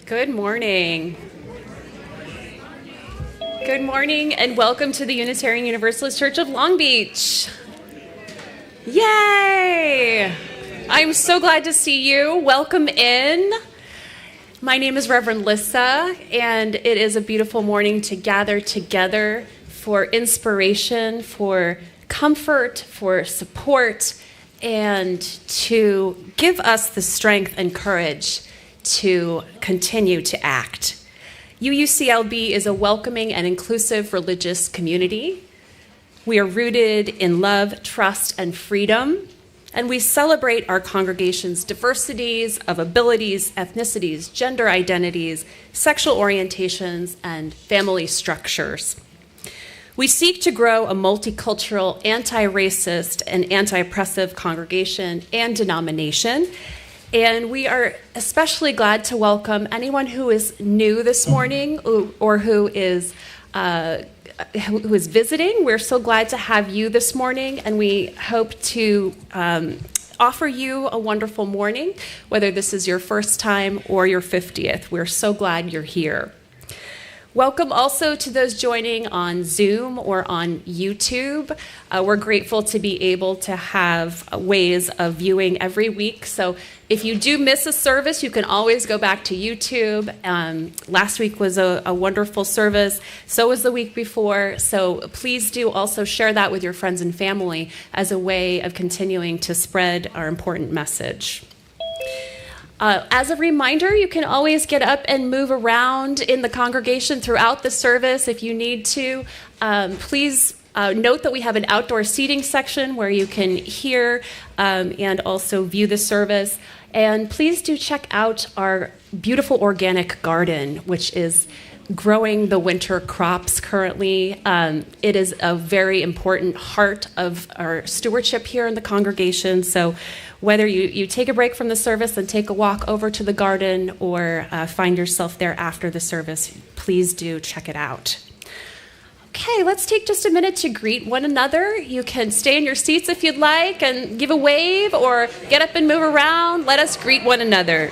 Good morning. Good morning and welcome to the Unitarian Universalist Church of Long Beach. Yay! I'm so glad to see you. Welcome in. My name is Reverend Lissa, and it is a beautiful morning to gather together for inspiration, for comfort, for support, and to give us the strength and courage to continue to act. UUCLB is a welcoming and inclusive religious community. We are rooted in love, trust, and freedom, and we celebrate our congregation's diversities of abilities, ethnicities, gender identities, sexual orientations, and family structures. We seek to grow a multicultural, anti-racist, and anti-oppressive congregation and denomination. And we are especially glad to welcome anyone who is new this morning or who is visiting. We're so glad to have you this morning, and we hope to offer you a wonderful morning, whether this is your first time or your 50th. We're so glad you're here. Welcome also to those joining on Zoom or on YouTube. We're grateful to be able to have ways of viewing every week. So if you do miss a service, you can always go back to YouTube. Last week was a wonderful service. So was the week before. So please do also share that with your friends and family as a way of continuing to spread our important message. As a reminder, you can always get up and move around in the congregation throughout the service if you need to. Please note that we have an outdoor seating section where you can hear and also view the service. And please do check out our beautiful organic garden, which is growing the winter crops currently. It is a very important heart of our stewardship here in the congregation. So whether you take a break from the service and take a walk over to the garden or find yourself there after the service, please do check it out. Okay, let's take just a minute to greet one another. You can stay in your seats if you'd like and give a wave or get up and move around. Let us greet one another.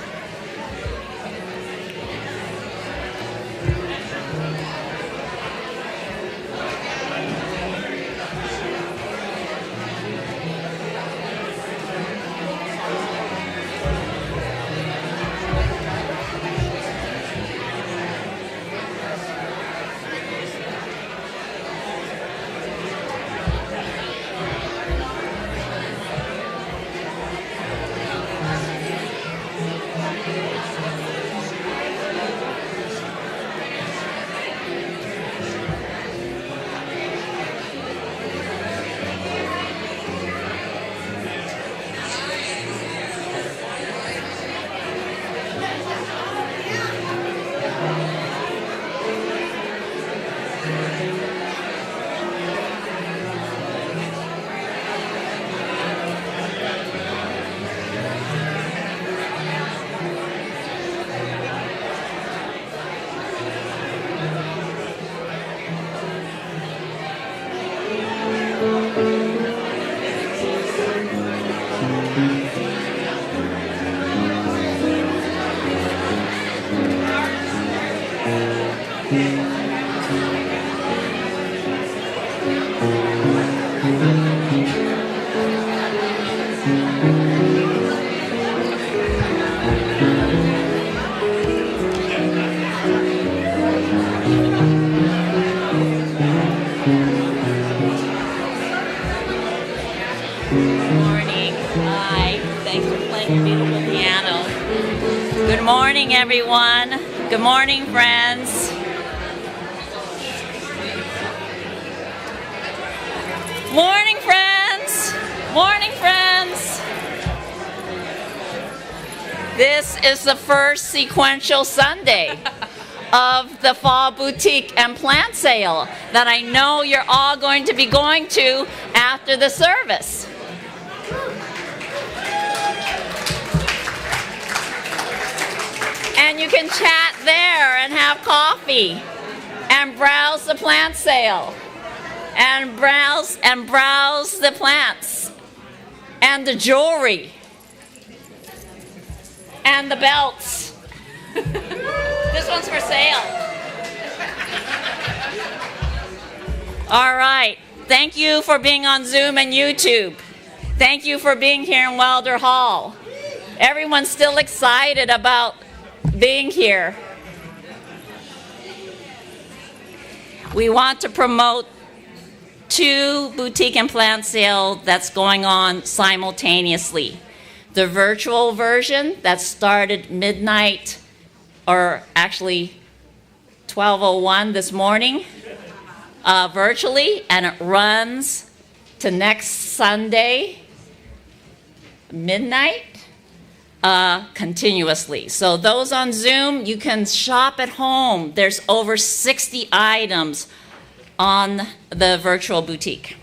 Everyone. Good morning, friends. Morning, friends. Morning, friends. This is the first sequential Sunday of the Fall Boutique and Plant Sale that I know you're all going to be going to after the service. And you can chat there and have coffee and browse the plant sale and browse the plants and the jewelry and the belts. This one's for sale. All right. Thank you for being on Zoom and YouTube. Thank you for being here in Wilder Hall. Everyone's still excited about being here. We want to promote 2 boutique and plant sales that's going on simultaneously. The virtual version that started midnight, or actually 12:01 this morning, virtually, and it runs to next Sunday, midnight, continuously. So those on Zoom, you can shop at home. There's over 60 items on the virtual boutique.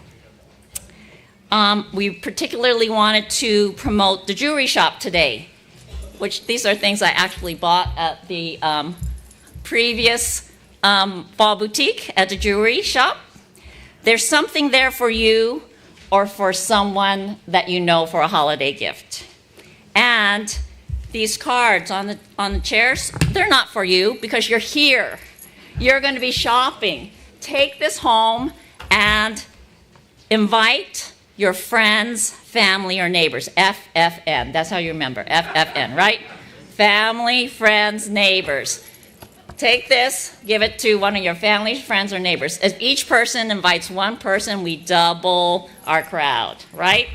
We particularly wanted to promote the jewelry shop today, which these are things I actually bought at the previous fall boutique at the jewelry shop. There's something there for you or for someone that you know for a holiday gift. And these cards on the chairs, they're not for you because you're here. You're going to be shopping. Take this home and invite your friends, family, or neighbors. FFN. That's how you remember. FFN, right? Family, friends, neighbors. Take this, give it to one of your family, friends, or neighbors. If each person invites one person, we double our crowd, right?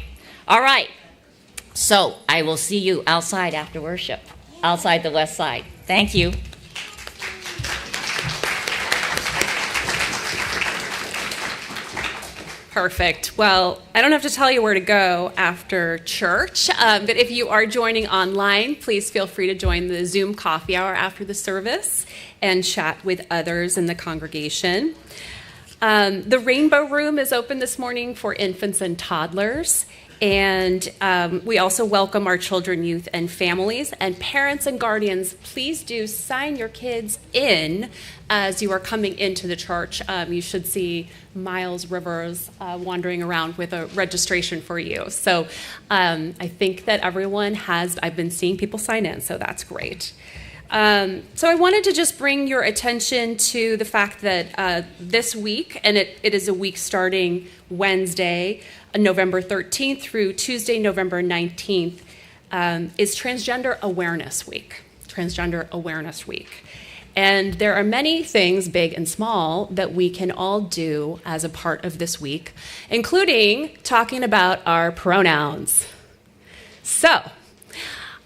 All right. So I will see you outside after worship, outside the west side. Thank you. Perfect. Well, I don't have to tell you where to go after church, but if you are joining online, please feel free to join the Zoom coffee hour after the service and chat with others in the congregation. The Rainbow Room is open this morning for infants and toddlers. And we also welcome our children, youth, and families. And parents and guardians, please do sign your kids in as you are coming into the church. You should see Miles Rivers wandering around with a registration for you. So I think that everyone has, I've been seeing people sign in, so that's great. So I wanted to just bring your attention to the fact that this week, and it is a week starting Wednesday, November 13th through Tuesday, November 19th, is Transgender Awareness Week. Transgender Awareness Week. And there are many things, big and small, that we can all do as a part of this week, including talking about our pronouns. So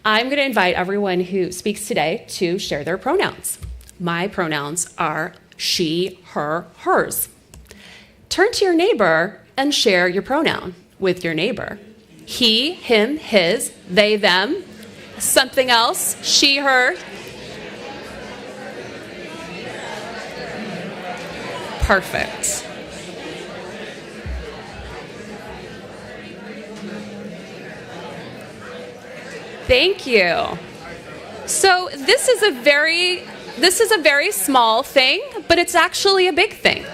I'm going to invite everyone who speaks today to share their pronouns. My pronouns are she, her, hers. Turn to your neighbor and share your pronoun with your neighbor. He, him, his, they, them. Something else, she, her. Perfect. Thank you. So this is a very small thing, but it's actually a big thing.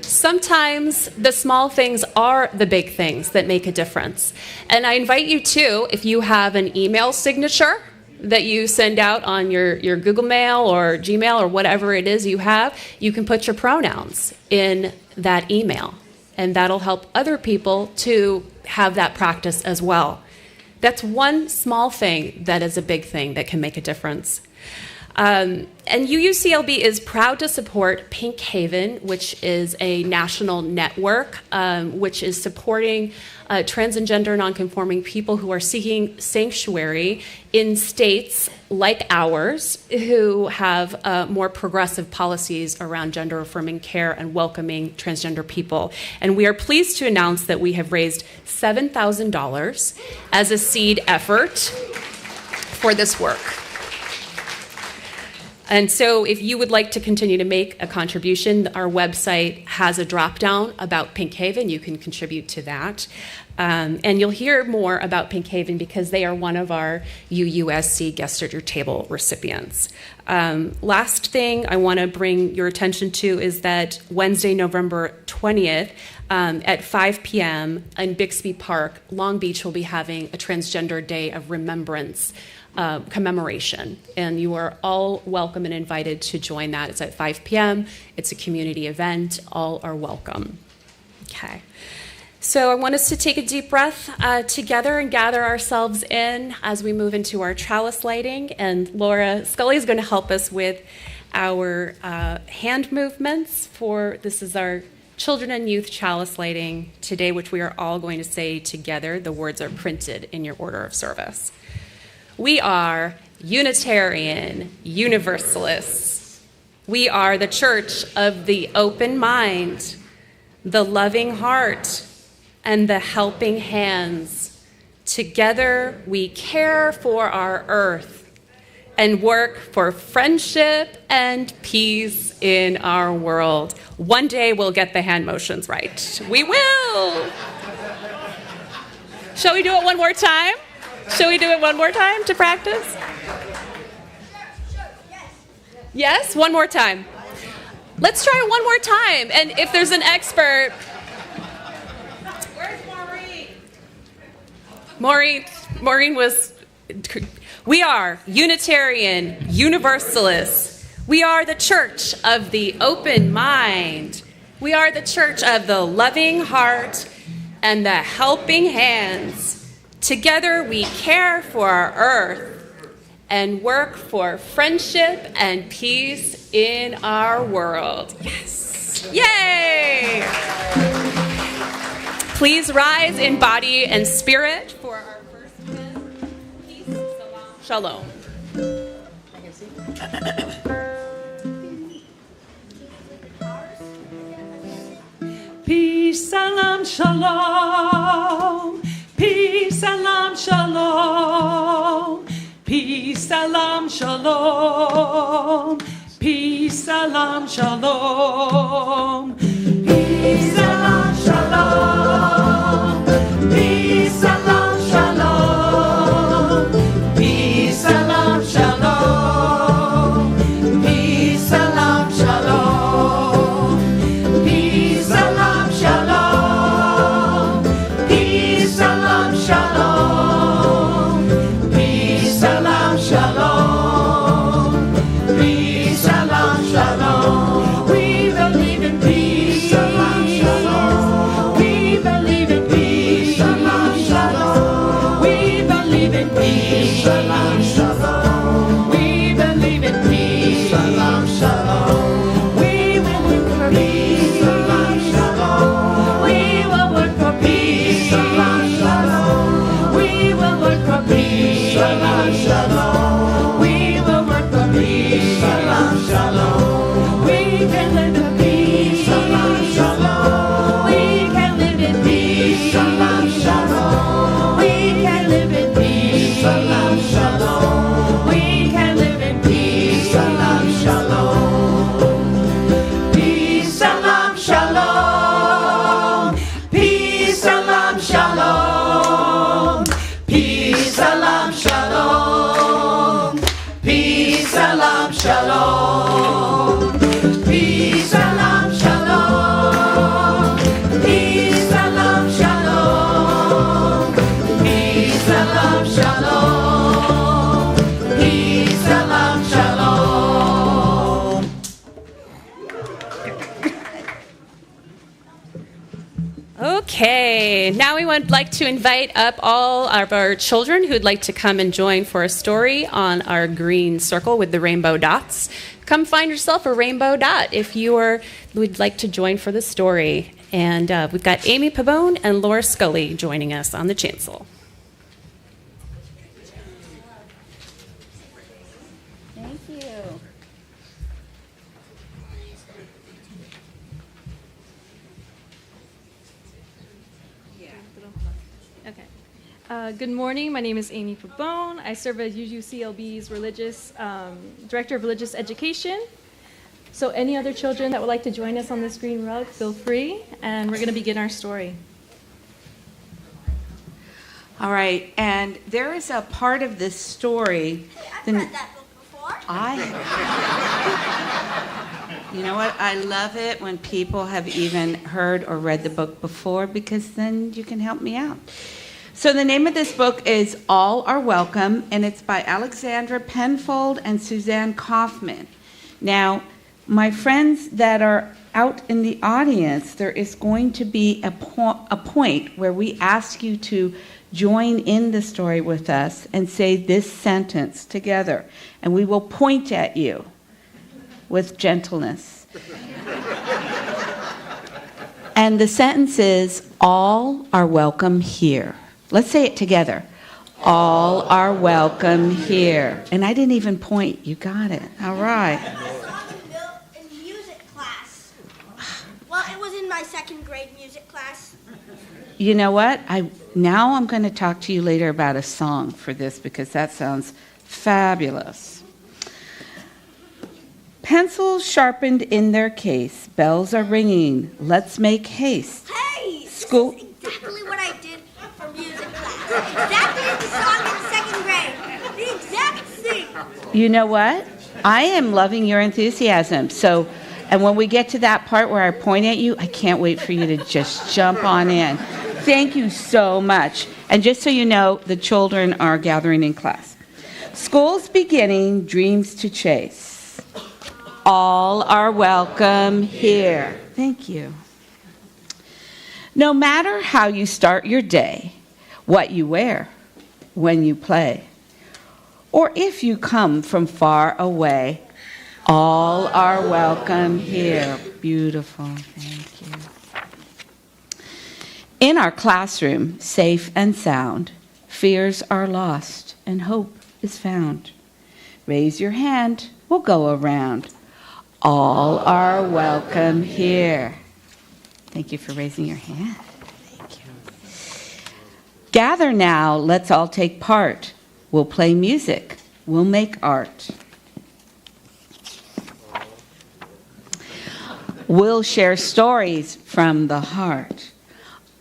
Sometimes the small things are the big things that make a difference. And I invite you to, if you have an email signature that you send out on your Google Mail or Gmail or whatever it is you have, you can put your pronouns in that email. And that'll help other people to have that practice as well. That's one small thing that is a big thing that can make a difference. And UUCLB is proud to support Pink Haven, which is a national network which is supporting trans and gender nonconforming people who are seeking sanctuary in states like ours who have more progressive policies around gender affirming care and welcoming transgender people. And we are pleased to announce that we have raised $7,000 as a seed effort for this work. And so if you would like to continue to make a contribution, our website has a drop-down about Pink Haven. You can contribute to that. And you'll hear more about Pink Haven because they are one of our UUSC Guest at Your Table recipients. Last thing I want to bring your attention to is that Wednesday, November 20th, at 5 p.m. in Bixby Park, Long Beach will be having a Transgender Day of Remembrance commemoration, and you are all welcome and invited to join that. It's at 5 p.m. It's a community event. All are welcome. Okay. So I want us to take a deep breath together and gather ourselves in as we move into our chalice lighting. And Laura Scully is going to help us with our hand movements this is our children and youth chalice lighting today, which we are all going to say together. The words are printed in your order of service. We are Unitarian Universalists. We are the Church of the open mind, the loving heart, and the helping hands. Together we care for our earth and work for friendship and peace in our world. One day we'll get the hand motions right. We will. Shall we do it one more time? Shall we do it one more time to practice? Yes, one more time. Let's try it one more time. And if there's an expert... Where's Maureen? Maureen was... We are Unitarian Universalists. We are the Church of the open mind. We are the Church of the loving heart and the helping hands. Together we care for our earth and work for friendship and peace in our world. Yes. Yay! Please rise in body and spirit for our first hymn. Peace, Shalom. Peace, salam, shalom. Peace, salam, shalom. Peace, salam, shalom. Peace, salam, shalom. Peace, salam, shalom. Peace, salam, shalom. Peace, salam, shalom. Peace, salam, shalom. Peace, salam, shalom. Peace, salam, shalom. Peace, salam, shalom. Peace, salam, shalom. We believe in peace. Salam, shalom. We believe in peace. Salam, shalom. We believe in peace. Salam, shalom. We believe in peace. Salam, shalom. We will work for peace. Salam, shalom. We will work for peace. Salam, shalom. We will work for peace. Salam, shalom. We will work for peace. Salam, shalom. We can live in peace. Salam, shalom. We can live in peace. Salam, shalom. We can live in peace. Salam, shalom. We can live in peace. Salam, shalom. Peace, salam, shalom. Peace, salam, shalom. Peace, salam, shalom. Peace, salam, shalom. Peace, salam, shalom. Peace, salam, shalom. Peace, salam, shalom. Peace, salam, shalom. Okay, now we would like to invite up all of our children who'd like to come and join for a story on our green circle with the rainbow dots. Come find yourself a rainbow dot if would like to join for the story. And we've got Amy Pabone and Laura Scully joining us on the chancel. Thank you. Okay. Good morning. My name is Amy Pabone. I serve as UUCLB's Director of Religious Education. So any other children that would like to join us on this green rug, feel free. And we're going to begin our story. All right, and there is a part of this story. I've read that book before. You know what? I love it when people have even heard or read the book before, because then you can help me out. So the name of this book is All Are Welcome, and it's by Alexandra Penfold and Suzanne Kaufman. Now, my friends that are out in the audience, there is going to be a point where we ask you to join in the story with us and say this sentence together, and we will point at you with gentleness. And the sentence is, all are welcome here. Let's say it together. All are welcome here. And I didn't even point. You got it. All right. In music class. Well, it was in my second grade music class. You know what? Now I'm going to talk to you later about a song for this, because that sounds fabulous. Pencils sharpened in their case. Bells are ringing. Let's make haste. Hey! School. This is exactly what I did for music class. Exactly the song in second grade. The exact thing. You know what? I am loving your enthusiasm. So, and when we get to that part where I point at you, I can't wait for you to just jump on in. Thank you so much. And just so you know, the children are gathering in class. School's beginning, dreams to chase. All are welcome here. Thank you. No matter how you start your day, what you wear, when you play, or if you come from far away, all are welcome here. Beautiful. Thank you. In our classroom, safe and sound, fears are lost and hope is found. Raise your hand, we'll go around. All are welcome here. Thank you for raising your hand. Thank you. Gather now, let's all take part. We'll play music, we'll make art. We'll share stories from the heart.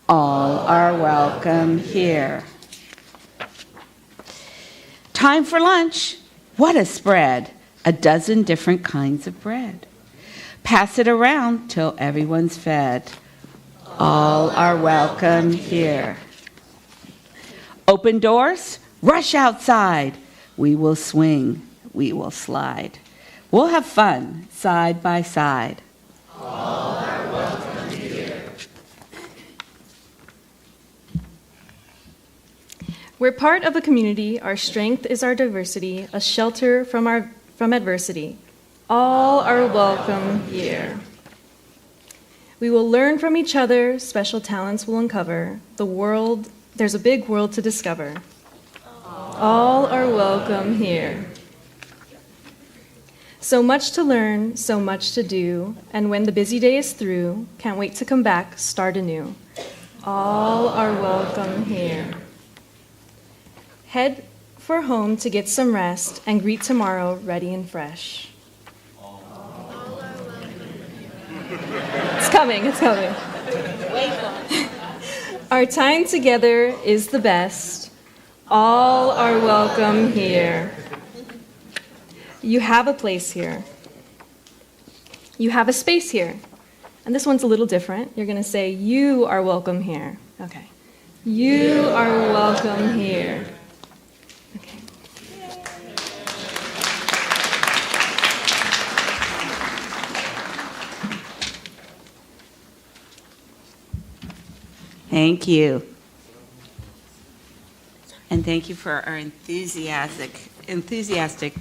All are welcome here. Time for lunch. What a spread. A dozen different kinds of bread. Pass it around till everyone's fed. All are welcome here. Open doors. Rush outside. We will swing. We will slide. We'll have fun side by side. All are welcome here. We're part of a community. Our strength is our diversity, a shelter from adversity. All are welcome here. We will learn from each other. Special talents will uncover. There's a big world to discover. All are welcome here. So much to learn, so much to do, and when the busy day is through, can't wait to come back, start anew. All are welcome here. Head for home to get some rest and greet tomorrow ready and fresh. It's coming, it's coming. Our time together is the best. All are welcome here. You have a place here. You have a space here. And this one's a little different. You're going to say, you are welcome here. Okay. You are welcome here. Okay. Thank you. And thank you for our enthusiastic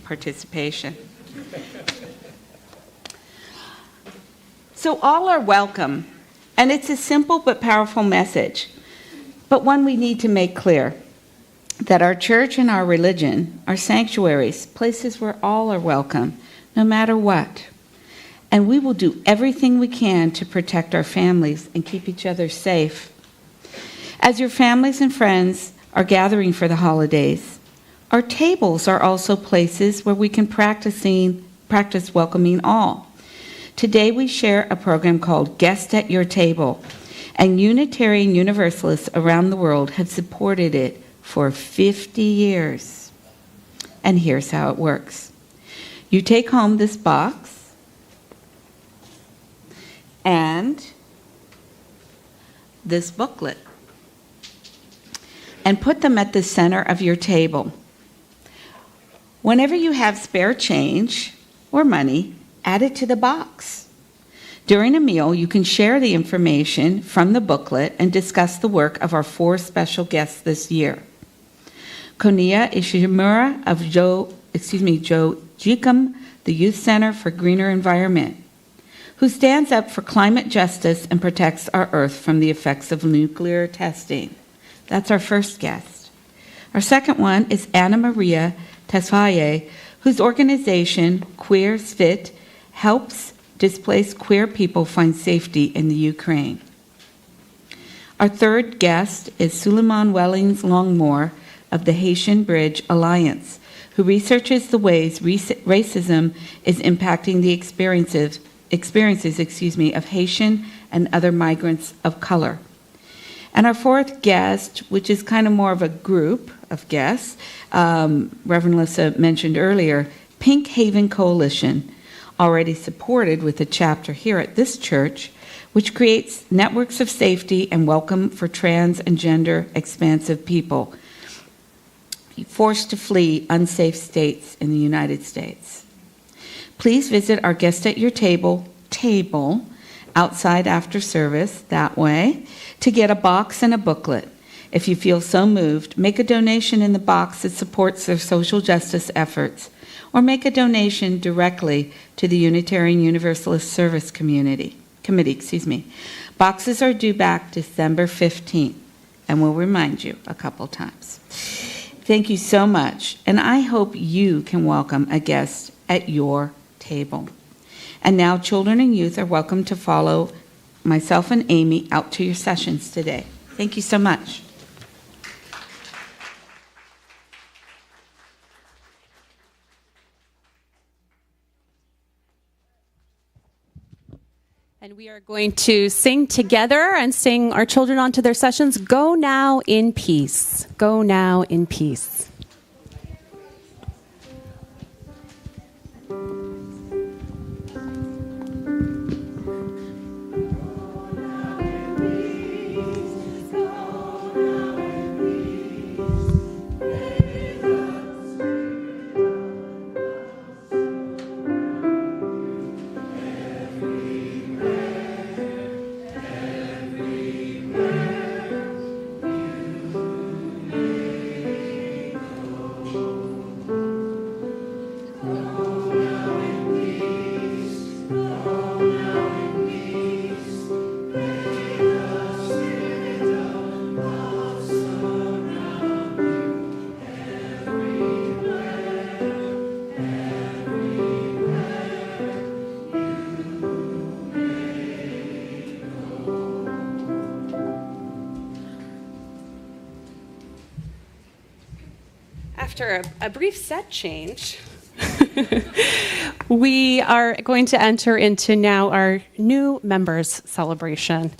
participation. So all are welcome, and it's a simple but powerful message, but one we need to make clear, that our church and our religion are sanctuaries, places where all are welcome, no matter what. And we will do everything we can to protect our families and keep each other safe. As your families and friends are gathering for the holidays, our tables are also places where we can practice welcoming all. Today we share a program called Guest at Your Table, and Unitarian Universalists around the world have supported it for 50 years. And here's how it works. You take home this box and this booklet and put them at the center of your table. Whenever you have spare change or money, add it to the box. During a meal, you can share the information from the booklet and discuss the work of our 4 special guests this year. Konya Ishimura of Joe Jikum, the Youth Center for Greener Environment, who stands up for climate justice and protects our Earth from the effects of nuclear testing. That's our first guest. Our second one is Anna Maria Tesfaye, whose organization, Queers Fit, helps displaced queer people find safety in the Ukraine. Our third guest is Suleiman Wellings Longmore of the Haitian Bridge Alliance, who researches the ways racism is impacting the experiences of Haitian and other migrants of color. And our fourth guest, which is kind of more of a group of guests, Reverend Lissa mentioned earlier, Pink Haven Coalition, already supported with a chapter here at this church, which creates networks of safety and welcome for trans and gender expansive people forced to flee unsafe states in the United States. Please visit our guest at your table outside after service that way to get a box and a booklet. If you feel so moved, make a donation in the box that supports their social justice efforts, or make a donation directly to the Unitarian Universalist Service Committee. Boxes are due back December 15th, and we'll remind you a couple times. Thank you so much, and I hope you can welcome a guest at your table. And now children and youth are welcome to follow myself and Amy out to your sessions today. Thank you so much. And we are going to sing together and sing our children onto their sessions. Go now in peace. Go now in peace. After a brief set change, we are going to enter into now our new members celebration.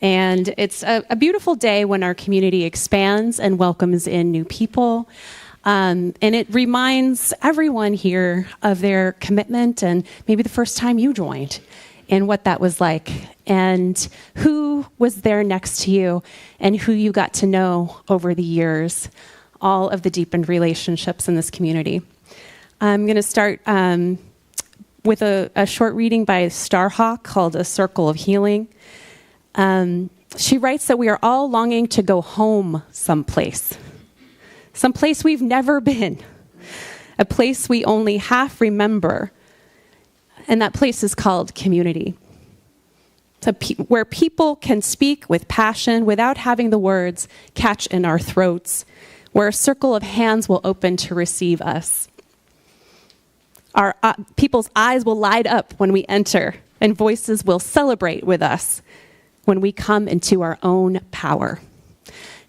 And it's a beautiful day when our community expands and welcomes in new people. And it reminds everyone here of their commitment and maybe the first time you joined and what that was like and who was there next to you and who you got to know over the years. All of the deepened relationships in this community. I'm going to start with a short reading by Starhawk called A Circle of Healing. She writes that we are all longing to go home someplace we've never been, a place we only half remember, and that place is called community. Where people can speak with passion without having the words catch in our throats, where a circle of hands will open to receive us. Our people's eyes will light up when we enter, and voices will celebrate with us when we come into our own power.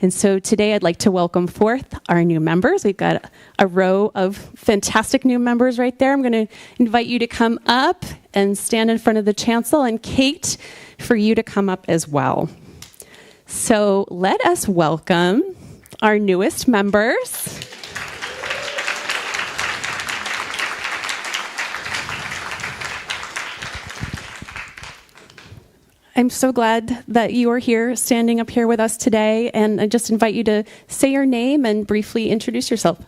And so today I'd like to welcome forth our new members. We've got a row of fantastic new members right there. I'm going to invite you to come up and stand in front of the chancel, and Kate, for you to come up as well. So let us welcome our newest members. I'm so glad that you are here, standing up here with us today, and I just invite you to say your name and briefly introduce yourself.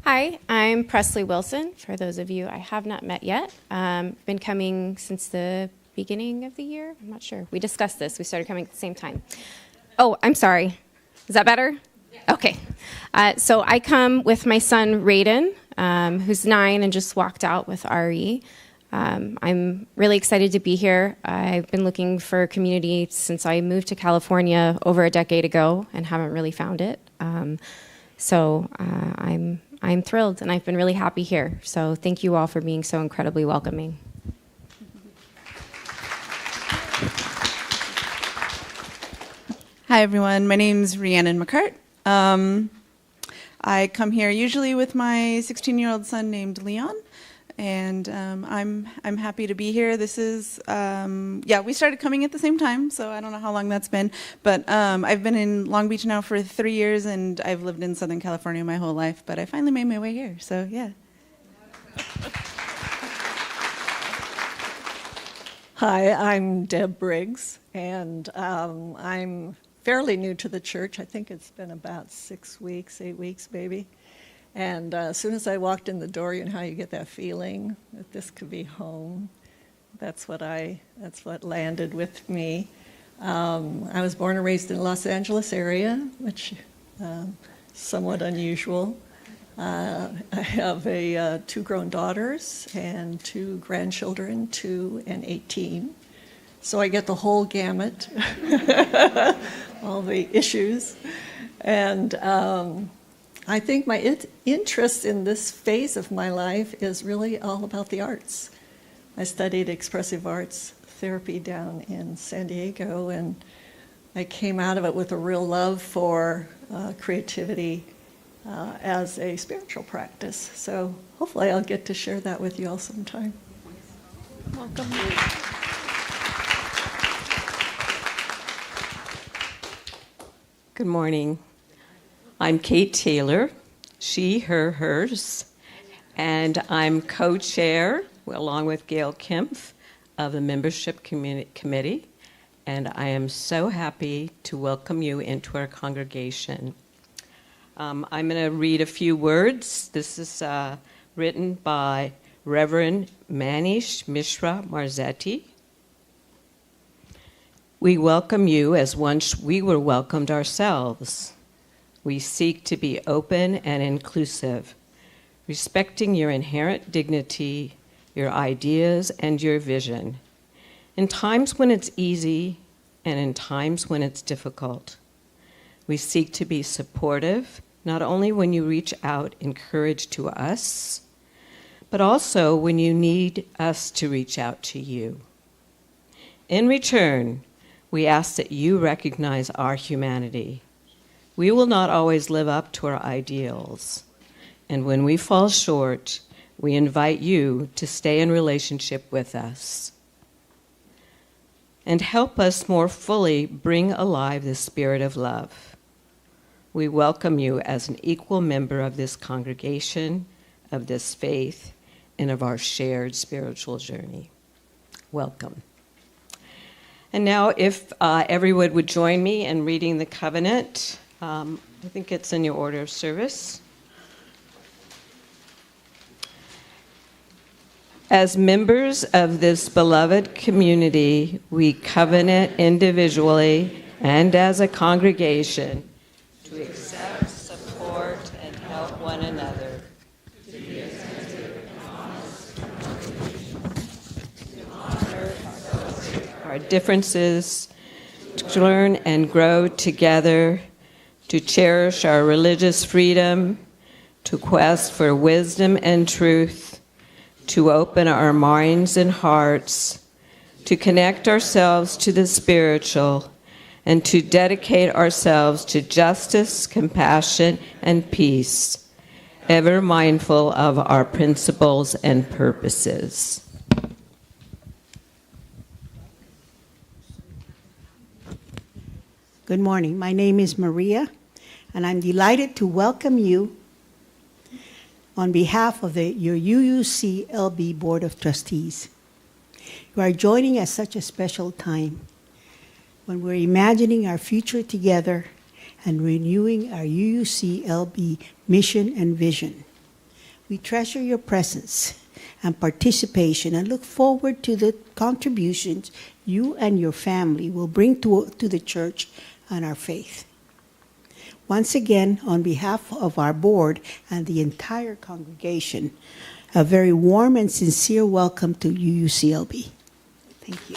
Hi, I'm Presley Wilson, for those of you I have not met yet. Been coming since the beginning of the year. I'm not sure. We discussed this. We started coming at the same time. Oh, I'm sorry. Is that better? Yeah. Okay. So I come with my son, Raiden, who's 9 and just walked out with RE. I'm really excited to be here. I've been looking for a community since I moved to California over a decade ago and haven't really found it. So I'm thrilled, and I've been really happy here. So thank you all for being so incredibly welcoming. Hi, everyone. My name's Rhiannon McCart. I come here usually with my 16-year-old son named Leon, and I'm happy to be here. This is, we started coming at the same time, so I don't know how long that's been, but I've been in Long Beach now for 3 years, and I've lived in Southern California my whole life, but I finally made my way here, so yeah. Hi, I'm Deb Briggs, and I'm fairly new to the church. I think it's been about 6 weeks, 8 weeks maybe. And as soon as I walked in the door, you know how you get that feeling that this could be home. That's what landed with me. I was born and raised in the Los Angeles area, which somewhat unusual. I have 2 grown daughters and 2 grandchildren, 2 and 18. So I get the whole gamut, all the issues. And I think my interest in this phase of my life is really all about the arts. I studied expressive arts therapy down in San Diego, and I came out of it with a real love for creativity as a spiritual practice. So hopefully I'll get to share that with you all sometime. Welcome. Good morning. I'm Kate Taylor, she, her, hers, and I'm co-chair, along with Gail Kempf, of the Membership Committee, and I am so happy to welcome you into our congregation. I'm going to read a few words. This is written by Reverend Manish Mishra Marzetti. We welcome you as once we were welcomed ourselves. We seek to be open and inclusive, respecting your inherent dignity, your ideas, and your vision, in times when it's easy and in times when it's difficult. We seek to be supportive, not only when you reach out in courage to us, but also when you need us to reach out to you. In return, we ask that you recognize our humanity. We will not always live up to our ideals, and when we fall short, we invite you to stay in relationship with us and help us more fully bring alive the spirit of love. We welcome you as an equal member of this congregation, of this faith, and of our shared spiritual journey. Welcome. And now, if everyone would join me in reading the covenant, I think it's in your order of service. As members of this beloved community, we covenant individually and as a congregation to accept, support, and help one another. To be attentive and honest, to honor our differences, to learn and grow together, to cherish our religious freedom, to quest for wisdom and truth, to open our minds and hearts, to connect ourselves to the spiritual, and to dedicate ourselves to justice, compassion, and peace, ever mindful of our principles and purposes. Good morning. My name is Maria, and I'm delighted to welcome you on behalf of your UUCLB Board of Trustees. You are joining at such a special time when we're imagining our future together and renewing our UUCLB mission and vision. We treasure your presence and participation and look forward to the contributions you and your family will bring to the church and our faith. Once again, on behalf of our board and the entire congregation, a very warm and sincere welcome to UUCLB. Thank you.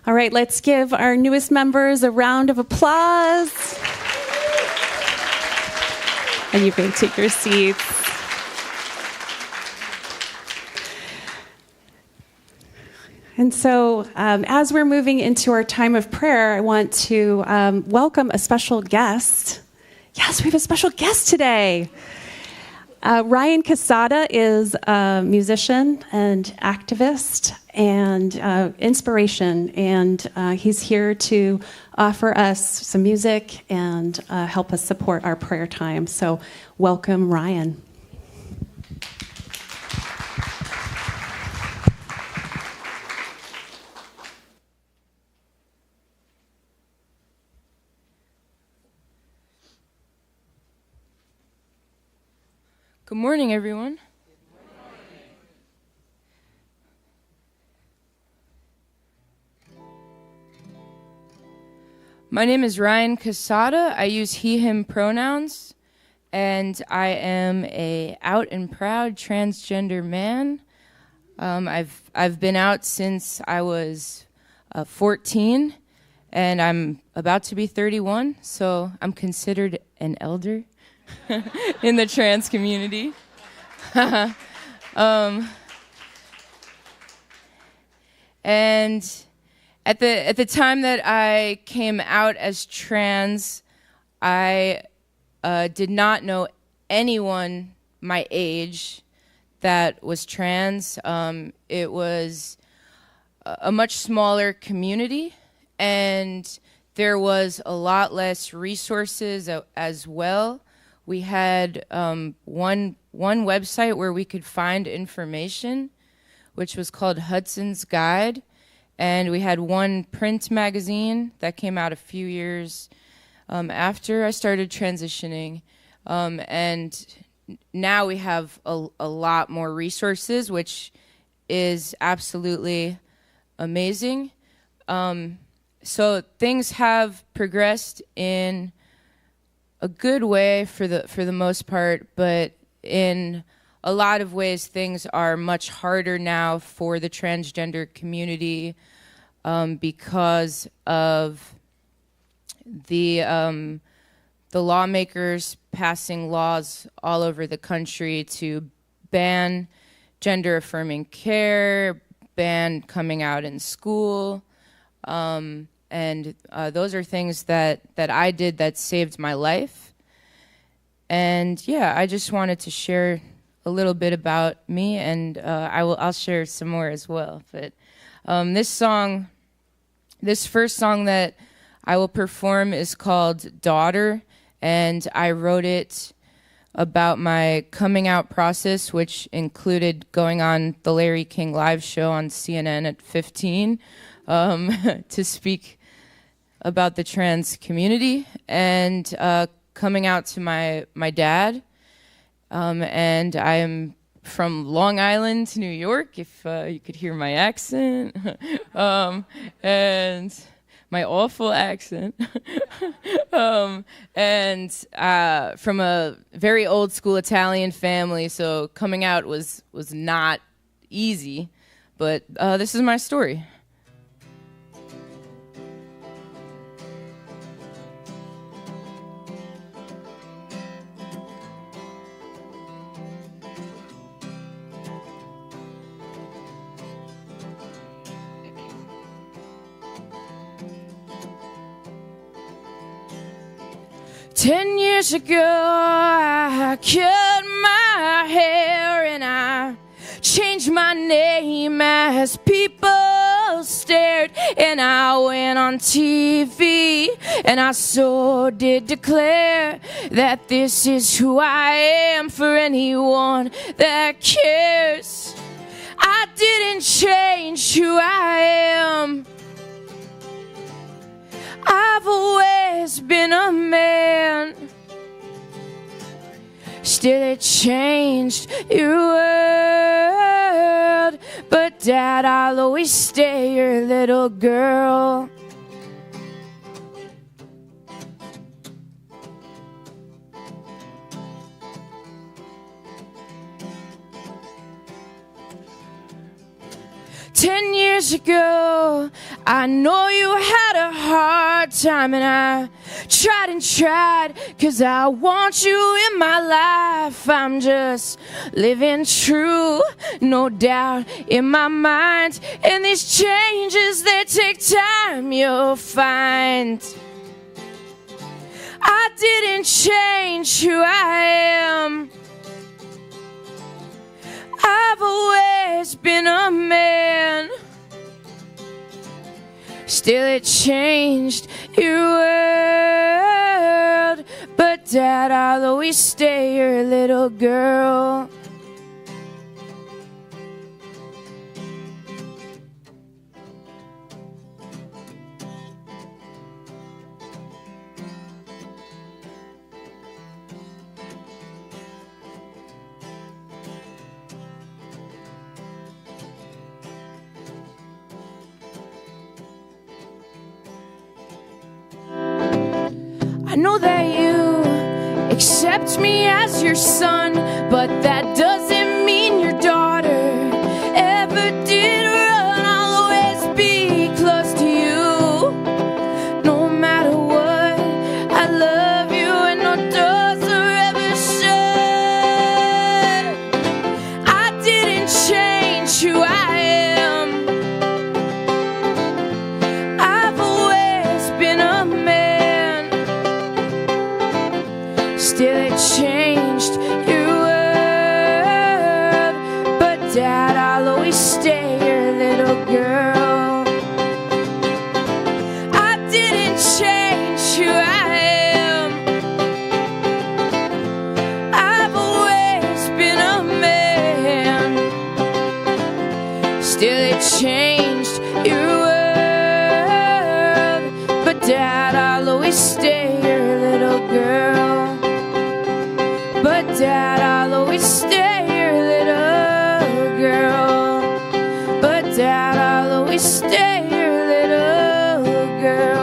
All right, let's give our newest members a round of applause. And you can take your seats. And so, as we're moving into our time of prayer, I want to welcome a special guest. Yes, we have a special guest today. Ryan Casada is a musician and activist and inspiration, and he's here to offer us some music and help us support our prayer time. So welcome, Ryan. Good morning, everyone. My name is Ryan Casada. I use he, him pronouns, and I am a out and proud transgender man. I've been out since I was 14, and I'm about to be 31, so I'm considered an elder in the trans community. And at the time that I came out as trans, I did not know anyone my age that was trans. It was a much smaller community, and there was a lot less resources as well. We had one website where we could find information, which was called Hudson's Guide. And we had one print magazine that came out a few years after I started transitioning. And now we have a lot more resources, which is absolutely amazing. So things have progressed in a good way for the most part, but in a lot of ways things are much harder now for the transgender community because of the lawmakers passing laws all over the country to ban gender affirming care, ban coming out in school. And those are things that I did that saved my life. And yeah, I just wanted to share a little bit about me, and I'll share some more as well. But this first song that I will perform is called Daughter, and I wrote it about my coming out process, which included going on the Larry King Live show on CNN at 15 to speak about the trans community, and coming out to my dad. And I am from Long Island, New York, if you could hear my accent, and my awful accent. And from a very old school Italian family, so coming out was not easy, but this is my story. 10 years ago, I cut my hair and I changed my name as people stared, and I went on TV and I so did declare that this is who I am for anyone that cares. I didn't change who I am. I've always been a man. Still it changed your world. But Dad, I'll always stay your little girl. "10 years ago, I know you had a hard time, and I tried and tried, 'cause I want you in my life. I'm just living true, no doubt in my mind, and these changes, they take time, you'll find. I didn't change who I am. I've always been a man. Still it changed your world. But Dad, I'll always stay your little girl." I know that you accept me as your son, but that doesn't mean your daughter ever did run. I'll always be close to you, no matter what. I love you and no doors are ever shut. I didn't change who I am. I've always been a man. Still it changed your world. But Dad, I'll always stay your little girl. I didn't change who I am. I've always been a man. Still it changed your world. But Dad, I'll always stay your little girl. But Dad, I'll always stay your little girl. But Dad, I'll always stay your little girl.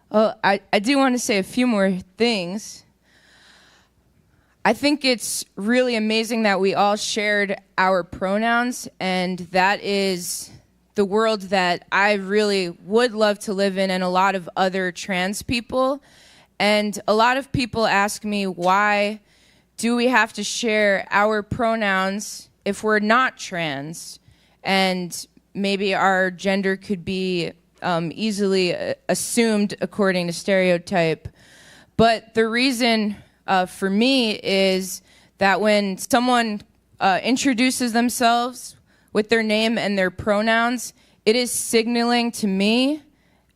Oh, I do want to say a few more things. I think it's really amazing that we all shared our pronouns, and that is the world that I really would love to live in, and a lot of other trans people. And a lot of people ask me, why do we have to share our pronouns if we're not trans? And maybe our gender could be easily assumed according to stereotype. But the reason for me is that when someone introduces themselves with their name and their pronouns, it is signaling to me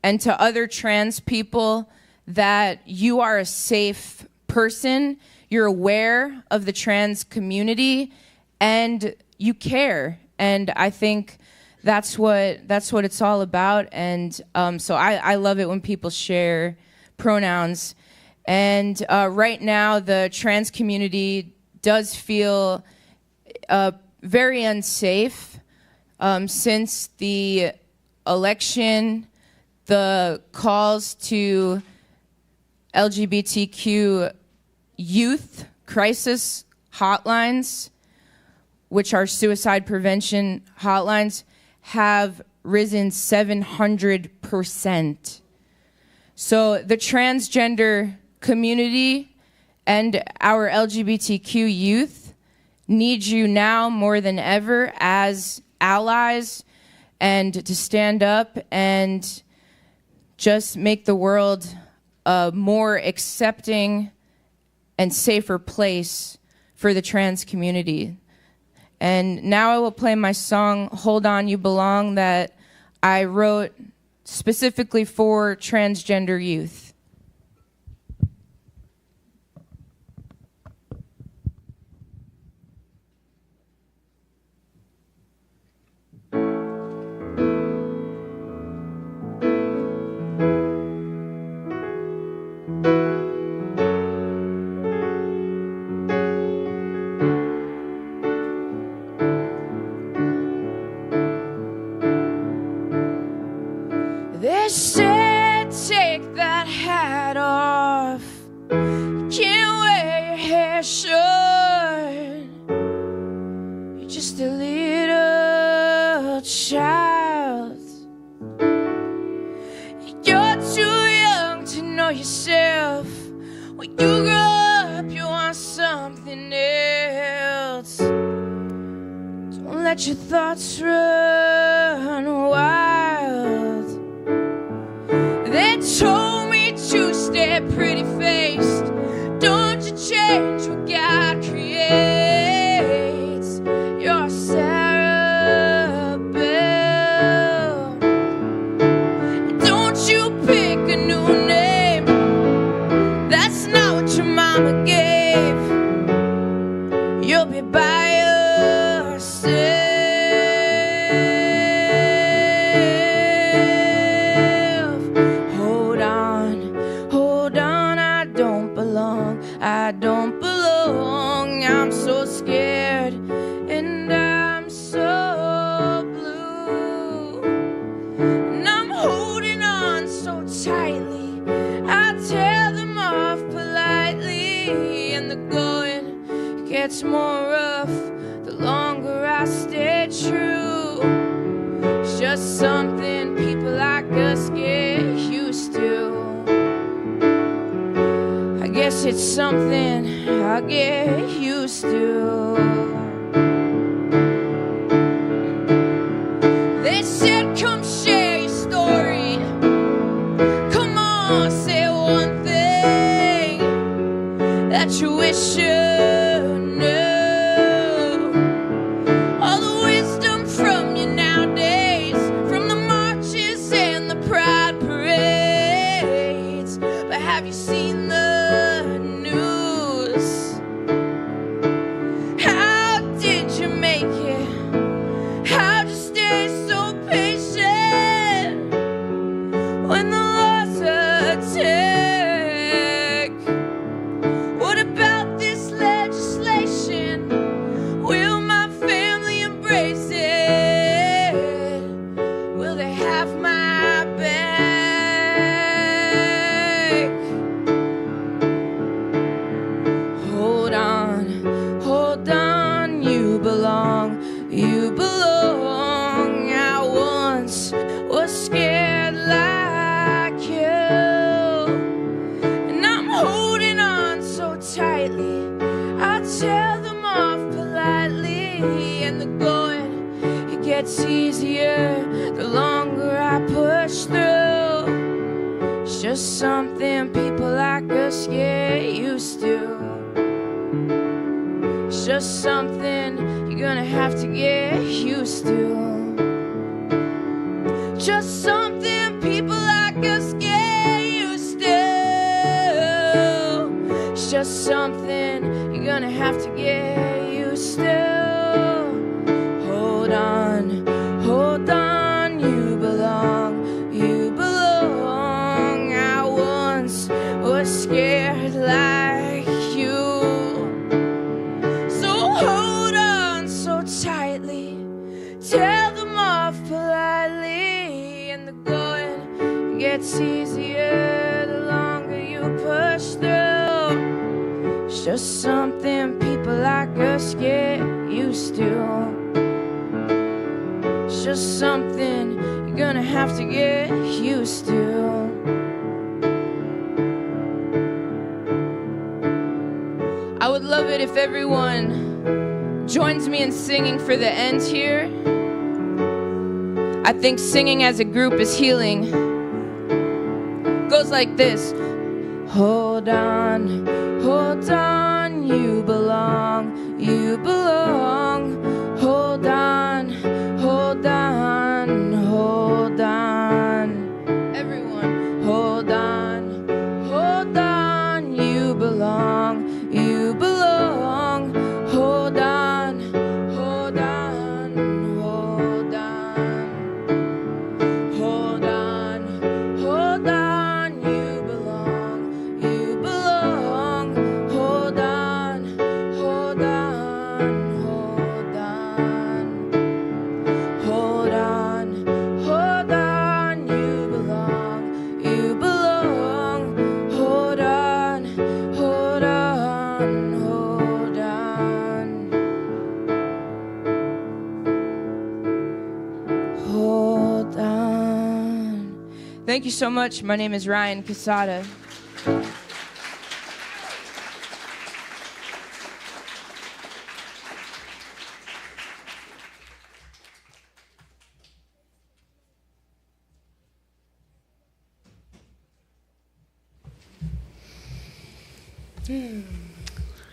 and to other trans people that you are a safe person, you're aware of the trans community, and you care. And I think that's what it's all about. And so I love it when people share pronouns. And right now, the trans community does feel very unsafe. Since the election, the calls to LGBTQ youth crisis hotlines, which are suicide prevention hotlines, have risen 700%. So the transgender community and our LGBTQ youth need you now more than ever as allies, and to stand up and just make the world a more accepting and safer place for the trans community. And now I will play my song, Hold On, You Belong, that I wrote specifically for transgender youth. They said take that hat off, can't wear your hair short, you're just a little child, you're too young to know yourself, when you grow up you want something else, don't let your thoughts run wild. They told me to stay pretty faced. Don't you change what God creates. You're Sarah Bell. Don't you pick a new name. That's not what your mama gave. You'll be by yourself. I don't belong, I'm so scared, and I'm so blue, and I'm holding on so tightly, I tear them off politely, and the going gets more rough, the longer I stay true, it's just something people like us get used to. I guess it's something I get used to. They said, come share your story. Come on, say one thing that you wish you knew. All the wisdom from you nowadays, from the marches and the pride parades. But have you seen the you belong. I once was scared like you, and I'm holding on so tightly, I tear them off politely, and the going, it gets easier the longer I push through. It's just something people like us get used to. It's just something you're gonna have to get used to. Just something people like us get used to. It's just something you're gonna have to get used to. Hold on, hold on. tell them off politely, and the going gets easier the longer you push through. It's just something people like us get used to. It's just something you're gonna have to get used to. I would love it if everyone joins me in singing for the end here. I think singing as a group is healing. Goes like this. Hold on, you belong, you belong. Hold on, hold on, hold on. Everyone, hold on, you belong, you belong. Hold on, hold on, hold on. Hold on, you belong, you belong. Hold on, hold on, hold on. Hold on, you belong, you belong. Hold on, hold on, hold on. Hold on. Thank you so much. My name is Ryan Casada.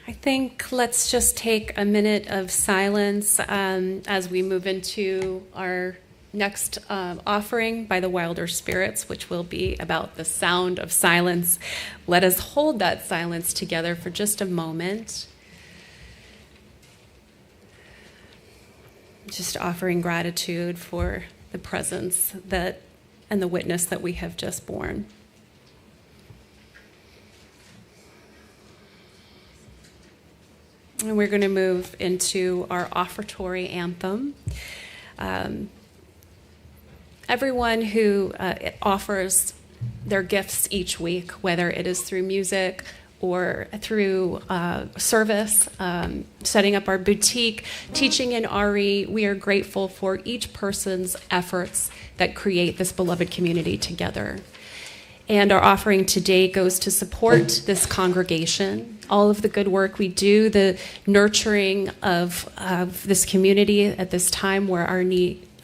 I think let's just take a minute of silence as we move into our next offering by the Wilder Spirits, which will be about the sound of silence. Let us hold that silence together for just a moment. Just offering gratitude for the presence that and the witness that we have just borne. And we're going to move into our offertory anthem. Everyone who offers their gifts each week, whether it is through music or through service, setting up our boutique, teaching in RE, we are grateful for each person's efforts that create this beloved community together. And our offering today goes to support this congregation, all of the good work we do, the nurturing of this community at this time where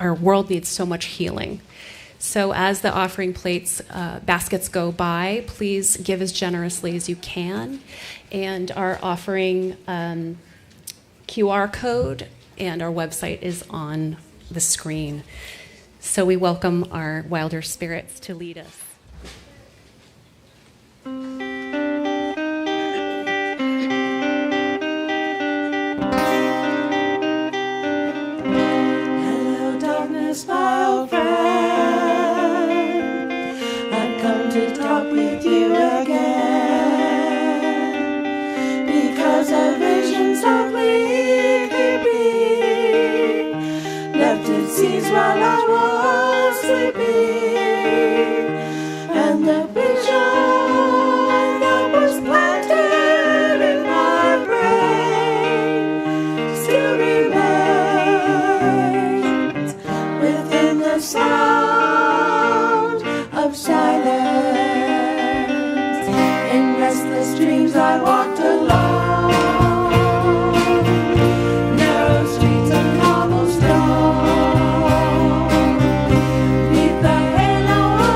our world needs so much healing. So as the offering plates, baskets go by, please give as generously as you can. And our offering QR code and our website is on the screen. So we welcome our Wilder Spirits to lead us. Hello, darkness, my old friend. I've come to talk with you again, because a vision softly creeping left its seeds while I was sleeping, and the vision that was planted in my brain still remains within the sound of silence. In restless dreams I walked alone, narrow streets of cobblestone, 'neath the halo of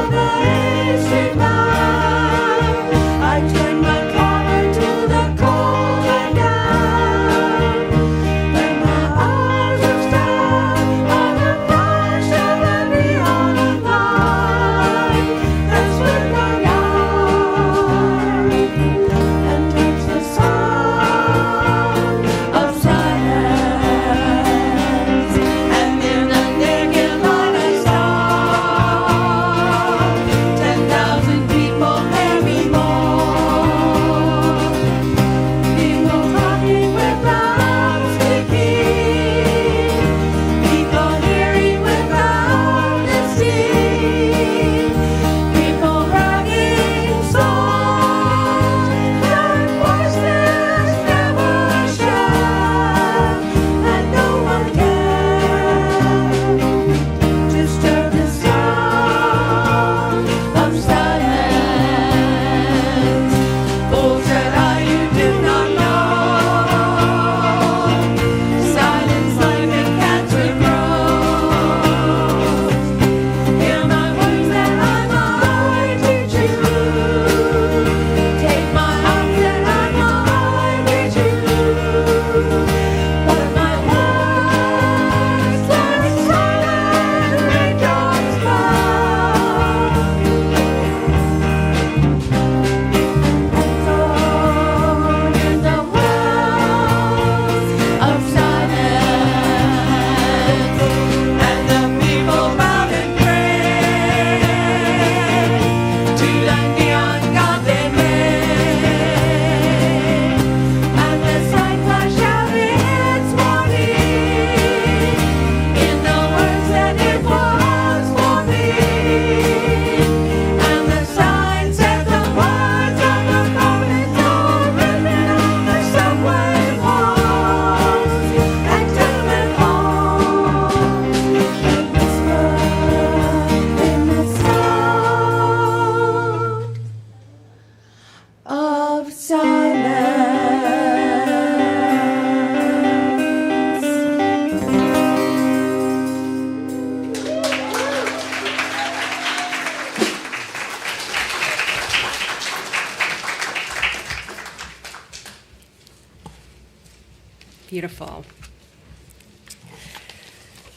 Beautiful.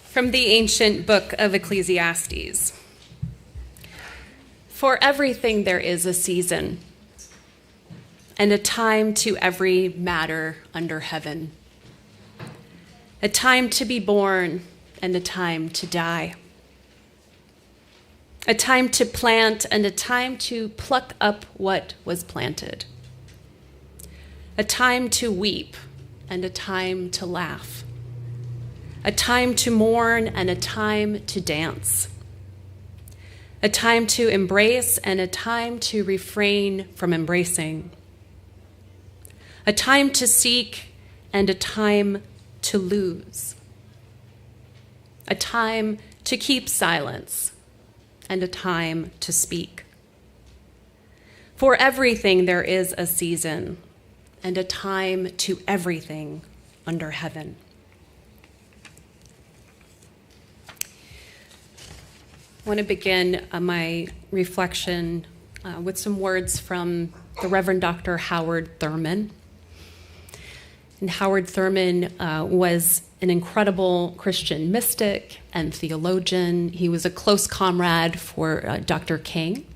From the ancient book of Ecclesiastes. For everything there is a season, and a time to every matter under heaven. A time to be born and a time to die. A time to plant and a time to pluck up what was planted. A time to weep and a time to laugh. A time to mourn and a time to dance. A time to embrace and a time to refrain from embracing. A time to seek and a time to lose. A time to keep silence and a time to speak. For everything there is a season and a time to everything under heaven. I want to begin my reflection with some words from the Reverend Dr. Howard Thurman. And Howard Thurman was an incredible Christian mystic and theologian. He was a close comrade for Dr. King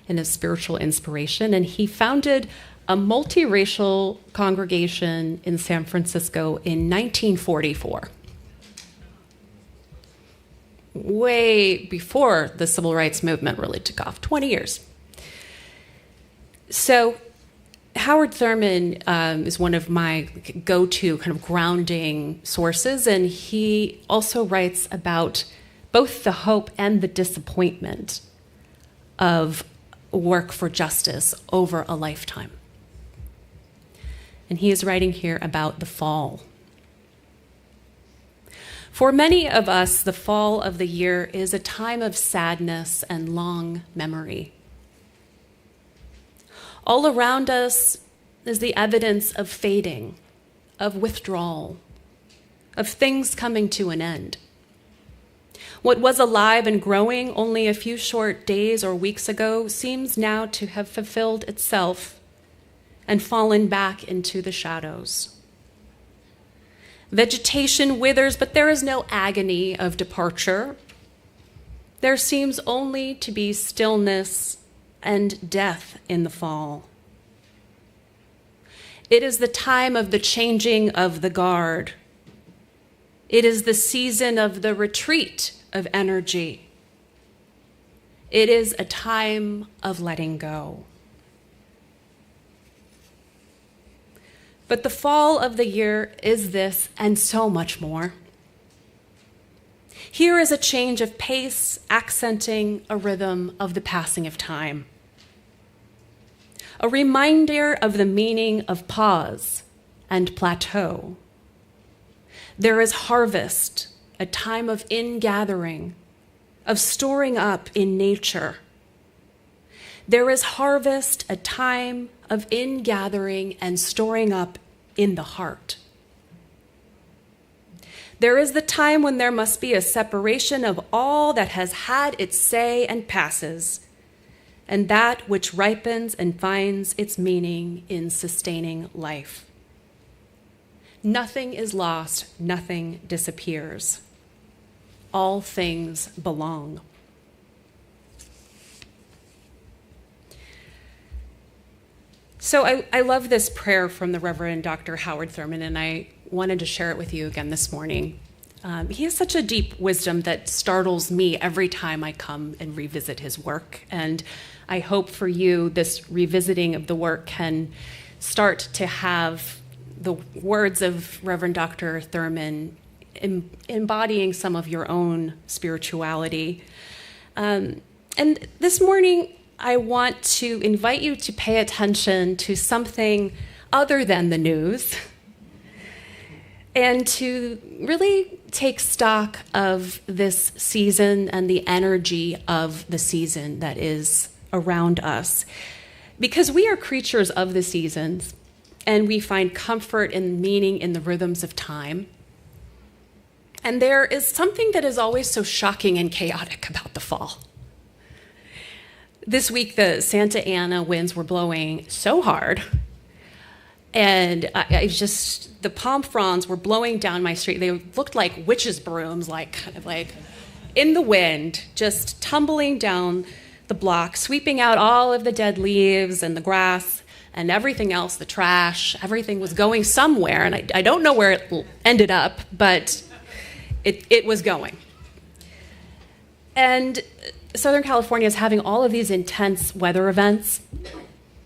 and his spiritual inspiration. And he founded a multiracial congregation in San Francisco in 1944. Way before the civil rights movement really took off, 20 years. So Howard Thurman is one of my go-to kind of grounding sources, and he also writes about both the hope and the disappointment of work for justice over a lifetime. And he is writing here about the fall. For many of us, the fall of the year is a time of sadness and long memory. All around us is the evidence of fading, of withdrawal, of things coming to an end. What was alive and growing only a few short days or weeks ago seems now to have fulfilled itself and fallen back into the shadows. Vegetation withers, but there is no agony of departure. There seems only to be stillness and death in the fall. It is the time of the changing of the guard. It is the season of the retreat of energy. It is a time of letting go. But the fall of the year is this and so much more. Here is a change of pace, accenting a rhythm of the passing of time. A reminder of the meaning of pause and plateau. There is harvest, a time of ingathering, of storing up in nature. There is harvest, a time of ingathering and storing up in the heart. There is the time when there must be a separation of all that has had its say and passes, and that which ripens and finds its meaning in sustaining life. Nothing is lost, nothing disappears. All things belong. So I love this prayer from the Reverend Dr. Howard Thurman, and I wanted to share it with you again this morning. He has such a deep wisdom that startles me every time I come and revisit his work. And I hope for you this revisiting of the work can start to have the words of Reverend Dr. Thurman embodying some of your own spirituality. And this morning, I want to invite you to pay attention to something other than the news and to really take stock of this season and the energy of the season that is around us. Because we are creatures of the seasons, and we find comfort and meaning in the rhythms of time. And there is something that is always so shocking and chaotic about the fall. This week, the Santa Ana winds were blowing so hard And the palm fronds were blowing down my street. They looked like witches' brooms, kind of like in the wind, just tumbling down the block, sweeping out all of the dead leaves and the grass and everything else, the trash. Everything was going somewhere, and I don't know where it ended up, but it was going. And Southern California is having all of these intense weather events.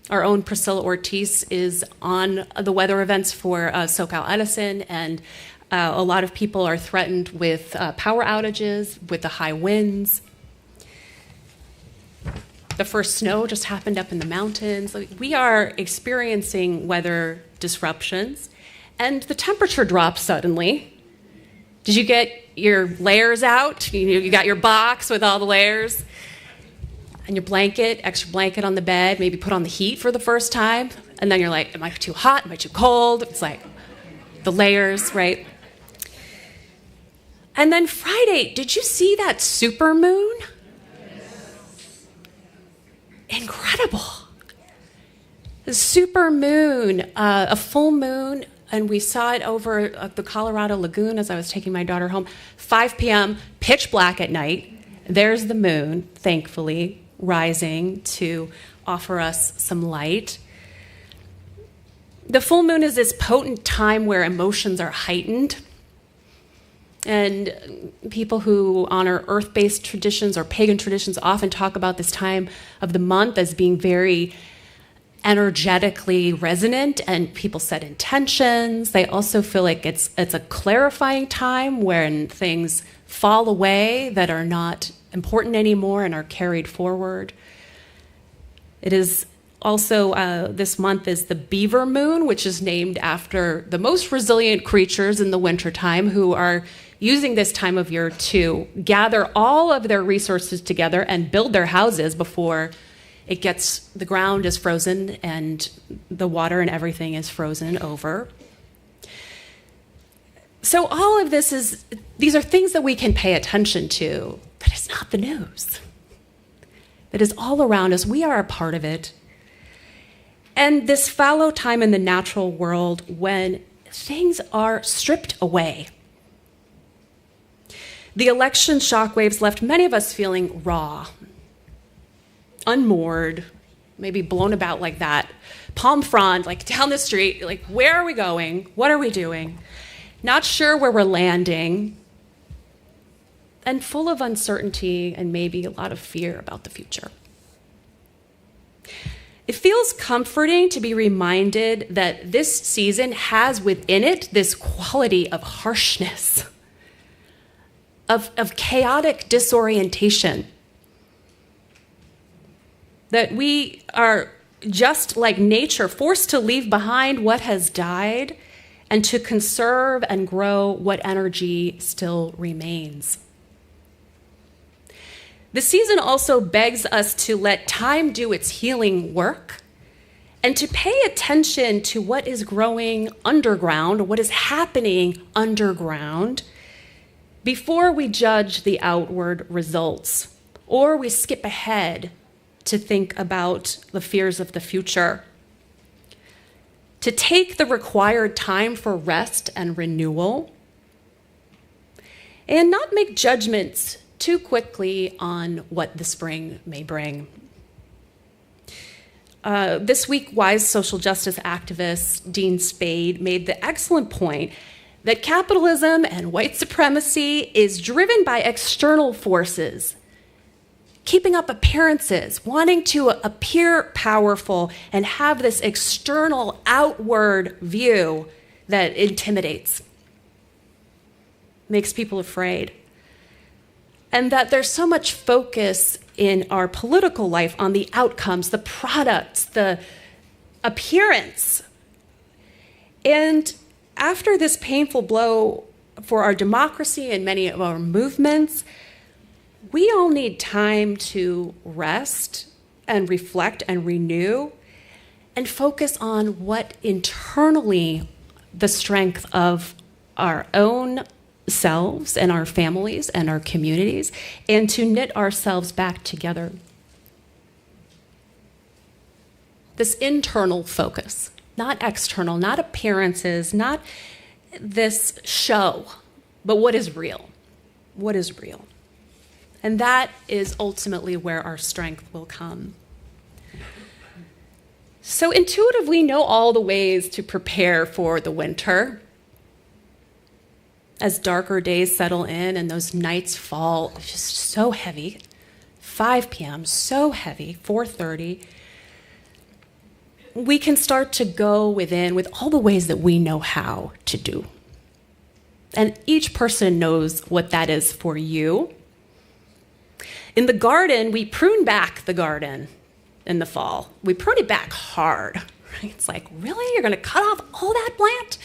Our own Priscilla Ortiz is on the weather events for SoCal Edison, and a lot of people are threatened with power outages, with the high winds. The first snow just happened up in the mountains. We are experiencing weather disruptions, and the temperature drops suddenly. Did you get your layers out? You got your box with all the layers? And your blanket, extra blanket on the bed, maybe put on the heat for the first time. And then you're like, am I too hot? Am I too cold? It's like the layers, right? And then Friday, did you see that super moon? Incredible. The super moon, a full moon, and we saw it over the Colorado Lagoon as I was taking my daughter home. 5 p.m., pitch black at night. There's the moon, thankfully, rising to offer us some light. The full moon is this potent time where emotions are heightened. And people who honor earth-based traditions or pagan traditions often talk about this time of the month as being very energetically resonant, and people set intentions. They also feel like it's a clarifying time when things fall away that are not important anymore and are carried forward. It is also, this month is the beaver moon, which is named after the most resilient creatures in the wintertime who are using this time of year to gather all of their resources together and build their houses before the ground is frozen and the water and everything is frozen over. So all of these are things that we can pay attention to, but it's not the news. It is all around us. We are a part of it. And this fallow time in the natural world when things are stripped away. The election shockwaves left many of us feeling raw, unmoored, maybe blown about like that. Palm frond, like down the street, like where are we going? What are we doing? Not sure where we're landing, and full of uncertainty and maybe a lot of fear about the future. It feels comforting to be reminded that this season has within it this quality of harshness, of chaotic disorientation. That we are just like nature, forced to leave behind what has died and to conserve and grow what energy still remains. The season also begs us to let time do its healing work and to pay attention to what is growing underground, what is happening underground, before we judge the outward results or we skip ahead to think about the fears of the future. To take the required time for rest and renewal and not make judgments too quickly on what the spring may bring. This week, wise social justice activist Dean Spade made the excellent point that capitalism and white supremacy is driven by external forces, keeping up appearances, wanting to appear powerful and have this external outward view that intimidates, makes people afraid. And that there's so much focus in our political life on the outcomes, the products, the appearance. And after this painful blow for our democracy and many of our movements, we all need time to rest and reflect and renew and focus on what internally the strength of our own selves and our families and our communities, and to knit ourselves back together. This internal focus. not external, not appearances, not this show, but what is real. What is real? And that is ultimately where our strength will come. So intuitive, we know all the ways to prepare for the winter. As darker days settle in and those nights fall just so heavy, 5 p.m., so heavy, 4:30, we can start to go within with all the ways that we know how to do. And each person knows what that is for you. In the garden, we prune back the garden in the fall. We prune it back hard. Right? It's like, really? You're going to cut off all that plant?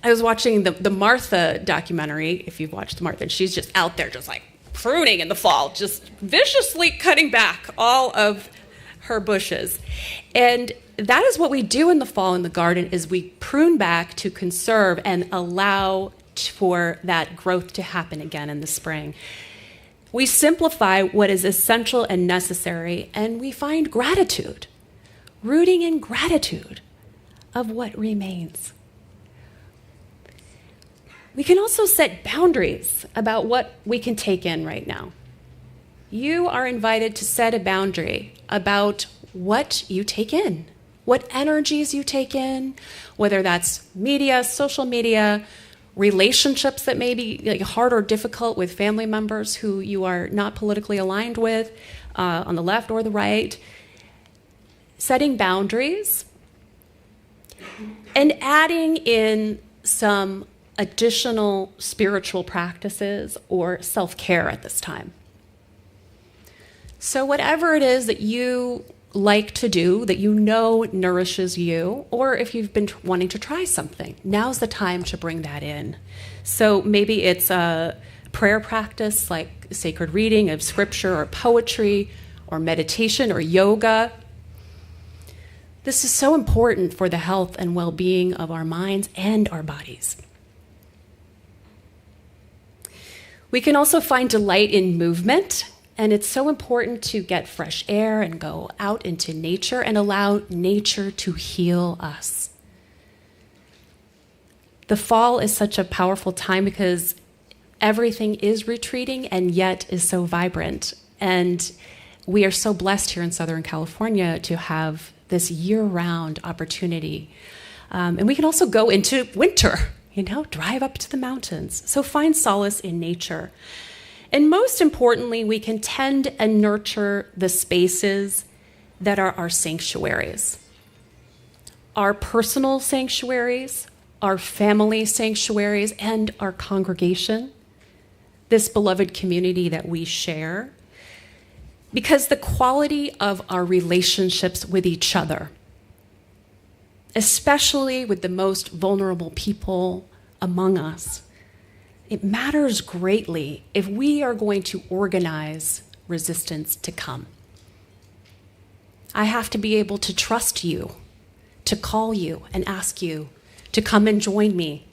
I was watching the Martha documentary, if you've watched Martha, and she's just out there just like pruning in the fall, just viciously cutting back all of her bushes. And that is what we do in the fall in the garden, is we prune back to conserve and allow for that growth to happen again in the spring. We simplify what is essential and necessary, and we find gratitude, rooting in gratitude of what remains. We can also set boundaries about what we can take in right now. You are invited to set a boundary about what you take in, what energies you take in, whether that's media, social media, relationships that may be hard or difficult with family members who you are not politically aligned with, on the left or the right. Setting boundaries and adding in some additional spiritual practices or self-care at this time. So whatever it is that you like to do, that you know nourishes you, or if you've been wanting to try something, now's the time to bring that in. So maybe it's a prayer practice like sacred reading of scripture or poetry or meditation or yoga. This is so important for the health and well-being of our minds and our bodies. We can also find delight in movement, and it's so important to get fresh air and go out into nature and allow nature to heal us. The fall is such a powerful time because everything is retreating and yet is so vibrant. And we are so blessed here in Southern California to have this year-round opportunity. And we can also go into winter, drive up to the mountains. So find solace in nature. And most importantly, we can tend and nurture the spaces that are our sanctuaries. Our personal sanctuaries, our family sanctuaries, and our congregation, this beloved community that we share. Because the quality of our relationships with each other, especially with the most vulnerable people among us, it matters greatly if we are going to organize resistance to come. I have to be able to trust you, to call you and ask you to come and join me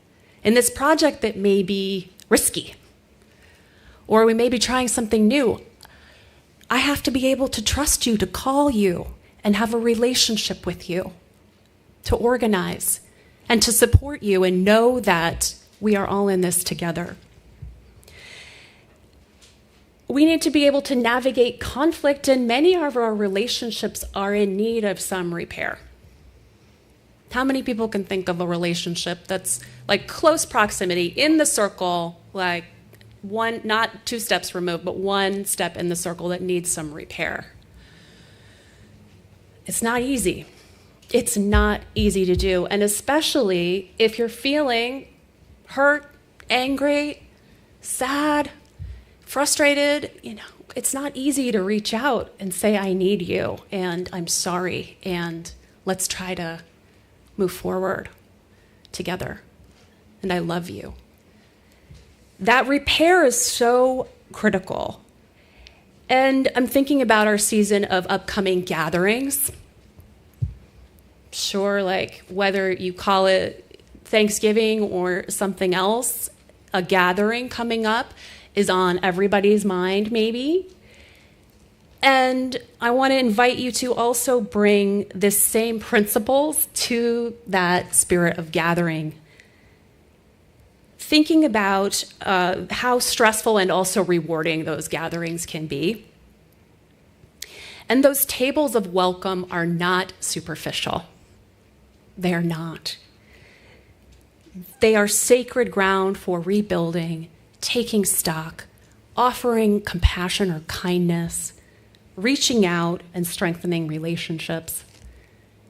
in this project that may be risky, or we may be trying something new. I have to be able to trust you, to call you and have a relationship with you, to organize and to support you and know that we are all in this together. We need to be able to navigate conflict, and many of our relationships are in need of some repair. How many people can think of a relationship that's like close proximity, in the circle, like one, not 2 steps removed, but 1 step in the circle that needs some repair? It's not easy. It's not easy to do, and especially if you're feeling hurt, angry, sad, frustrated, it's not easy to reach out and say, I need you, and I'm sorry, and let's try to move forward together, and I love you. That repair is so critical. And I'm thinking about our season of upcoming gatherings. Sure, like whether you call it Thanksgiving or something else, a gathering coming up is on everybody's mind, maybe. And I want to invite you to also bring this same principles to that spirit of gathering. Thinking about how stressful and also rewarding those gatherings can be. And those tables of welcome are not superficial. They are not. They are sacred ground for rebuilding, taking stock, offering compassion or kindness, reaching out and strengthening relationships.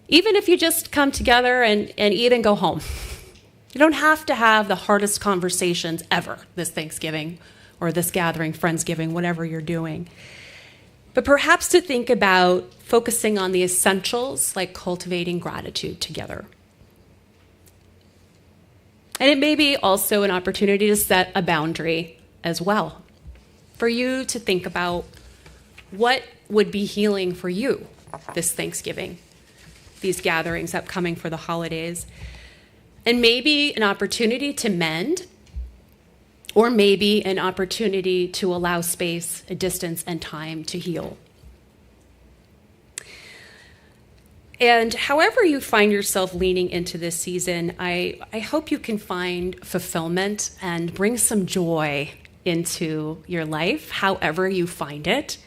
Even if you just come together and eat and go home. You don't have to have the hardest conversations ever this Thanksgiving or this gathering, Friendsgiving, whatever you're doing. But perhaps to think about focusing on the essentials like cultivating gratitude together. And it may be also an opportunity to set a boundary as well, for you to think about what would be healing for you this Thanksgiving, these gatherings upcoming for the holidays. And maybe an opportunity to mend, or maybe an opportunity to allow space, a distance, and time to heal. And however you find yourself leaning into this season, I hope you can find fulfillment and bring some joy into your life, however you find it.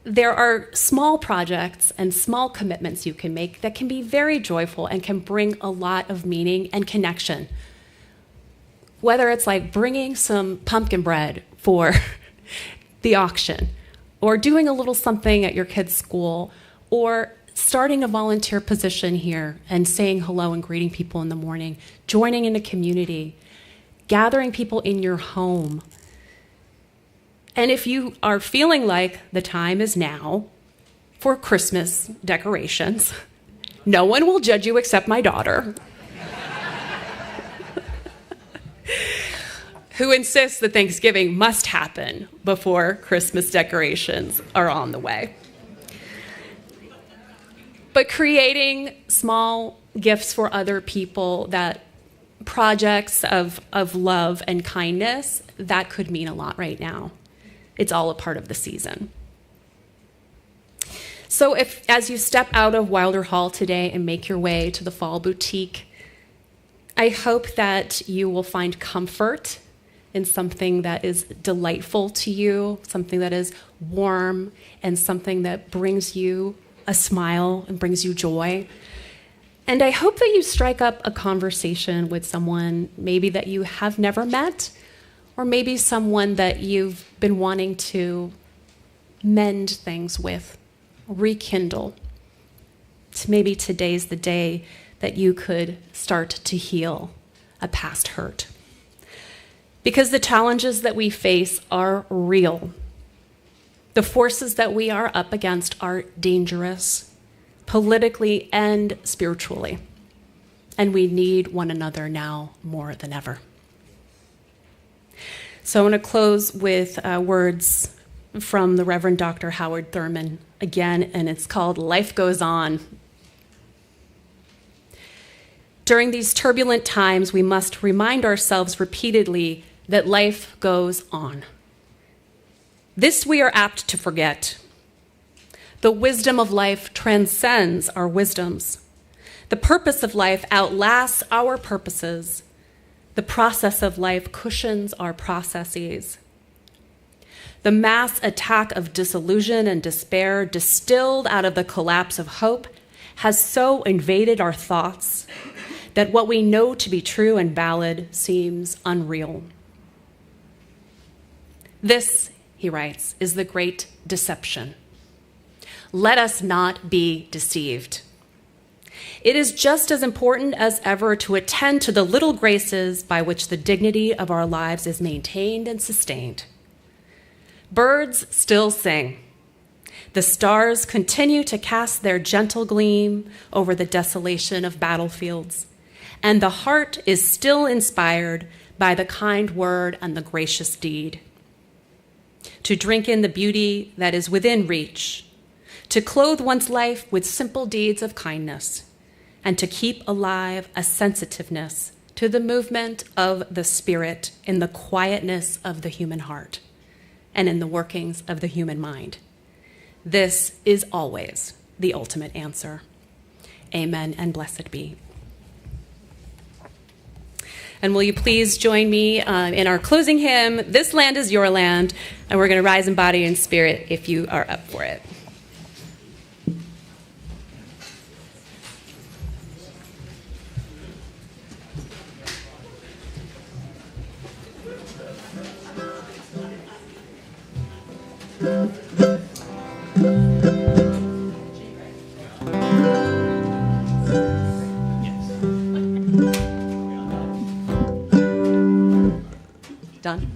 There are small projects and small commitments you can make that can be very joyful and can bring a lot of meaning and connection. Whether it's like bringing some pumpkin bread for the auction, or doing a little something at your kid's school, or starting a volunteer position here and saying hello and greeting people in the morning, joining in a community, gathering people in your home. And if you are feeling like the time is now for Christmas decorations, no one will judge you except my daughter, who insists that Thanksgiving must happen before Christmas decorations are on the way. But creating small gifts for other people, that projects of love and kindness, that could mean a lot right now. It's all a part of the season. So if, as you step out of Wilder Hall today and make your way to the Fall Boutique, I hope that you will find comfort in something that is delightful to you, something that is warm, and something that brings you a smile and brings you joy. And I hope that you strike up a conversation with someone maybe that you have never met, or maybe someone that you've been wanting to mend things with, rekindle. So maybe today's the day that you could start to heal a past hurt. Because the challenges that we face are real. The forces that we are up against are dangerous, politically and spiritually. And we need one another now more than ever. So I want to close with words from the Reverend Dr. Howard Thurman again, and it's called Life Goes On. During these turbulent times, we must remind ourselves repeatedly that life goes on. This we are apt to forget. The wisdom of life transcends our wisdoms. The purpose of life outlasts our purposes. The process of life cushions our processes. The mass attack of disillusion and despair distilled out of the collapse of hope has so invaded our thoughts that what we know to be true and valid seems unreal. This, he writes, is the great deception. Let us not be deceived. It is just as important as ever to attend to the little graces by which the dignity of our lives is maintained and sustained. Birds still sing. The stars continue to cast their gentle gleam over the desolation of battlefields, and the heart is still inspired by the kind word and the gracious deed. To drink in the beauty that is within reach, to clothe one's life with simple deeds of kindness, and to keep alive a sensitiveness to the movement of the spirit in the quietness of the human heart. and in the workings of the human mind. This is always the ultimate answer. Amen and blessed be. And will you please join me in our closing hymn, This Land is Your Land, and we're going to rise in body and spirit if you are up for it. Done.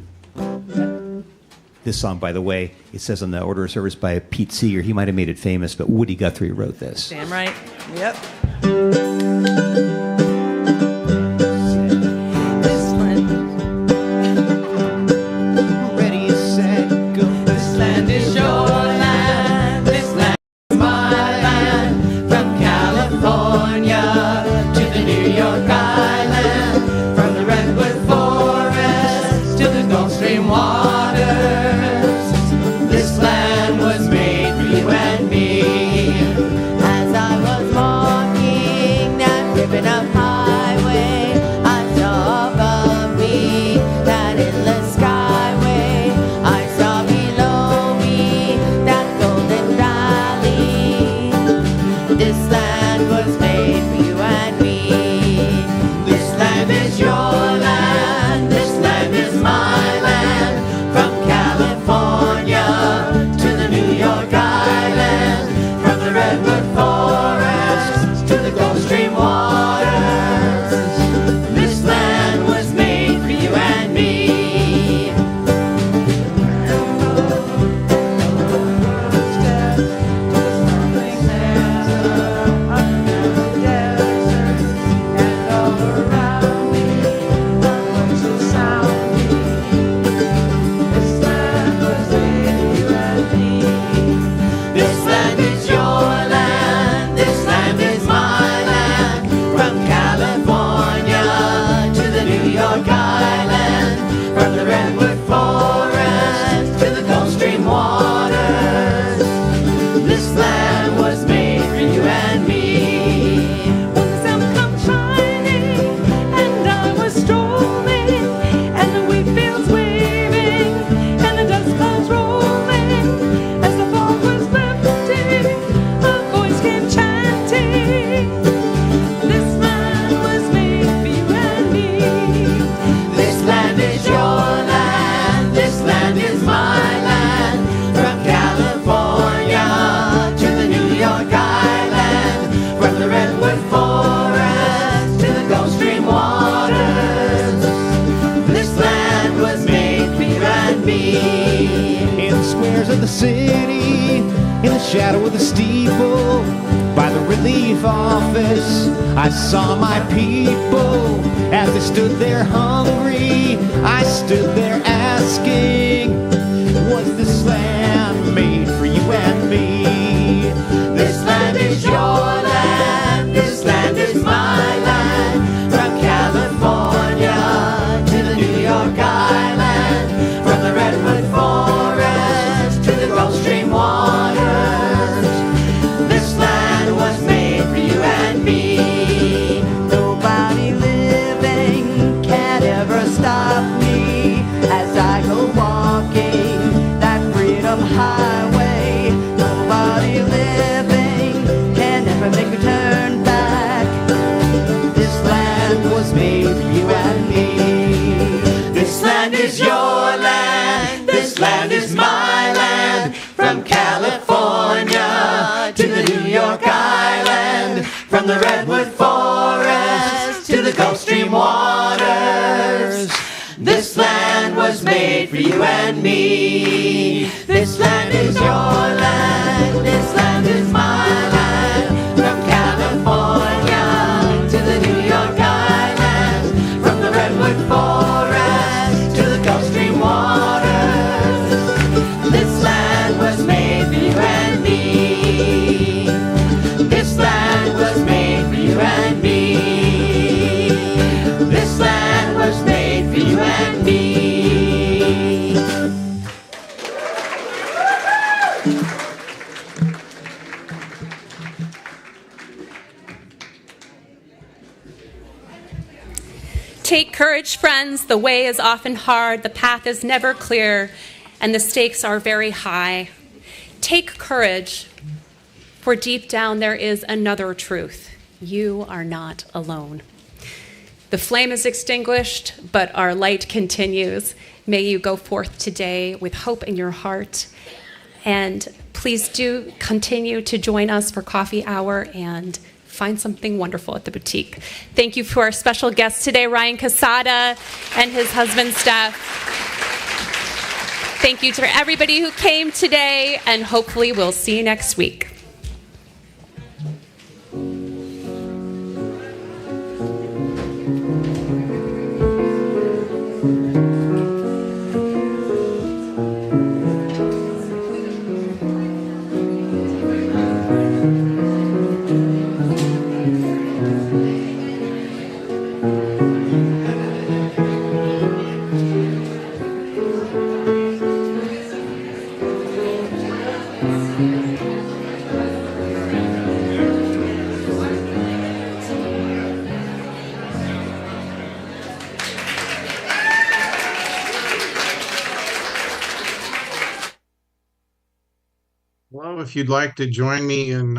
This song, by the way, it says on the order of service by Pete Seeger. He might have made it famous, but Woody Guthrie wrote this. Damn right. Yep. Ready, set, go. This land is your land. This land is my land. From California to the New York Island. From the Redwood Forest to the Gulf Stream waters. This land was made for you and me. As I was walking that ribbon of highway, I saw above me that endless skyway. I saw below me that golden valley. This land was made for you and me. This land is your land. This land is my land. From California to the New York Island. From the Redwood Forest to the Gulf Stream waters. This land was made for you and me. This land is your land, this land is my land. From California to the New York Island. From the Redwood Forest to the Gulf Stream waters. This land was made for you and me. When the sun comes shining and I was strolling, and the wheat fields waving and the dust clouds rolling, as the fog was lifting, a voice came chanting. This land was made for you and me. This land is your land. This land is my land. From California to the New York Island. From the Redwood Forest to the Gulf Stream waters. This land was made for you and me. In the squares of the city, in the shadow of the steeple, by the relief office, I saw my people as they stood there hungry. I stood there asking, was this land made for you and me? This land is your land. This land is my land. From California to the New York Island. From the Redwood Forest to the Gulf Stream waters. This land was made for you and me. Nobody living can ever stop me as I go walking that freedom highway. Nobody living can ever make me turn back. This land was made for you and me. This land is your land. This land is my land. From California to the New York Island. From the Redwood Forest to the Gulf Stream waters. This land was made for you and me. This land is your land. This land is my land. From California to the New York Island. From the Redwood Forest to the Gulf Stream waters. This land was made for you and me. This land was made for you and me. This land was made for you and me. Take courage, friends. The way is often hard, the path is never clear, and the stakes are very high. Take courage, for deep down there is another truth. You are not alone. The flame is extinguished, but our light continues. May you go forth today with hope in your heart. And please do continue to join us for coffee hour and find something wonderful at the boutique. Thank you to our special guest today, Ryan Casada and his husband, Steph. Thank you to everybody who came today, and hopefully we'll see you next week. Well, if you'd like to join me in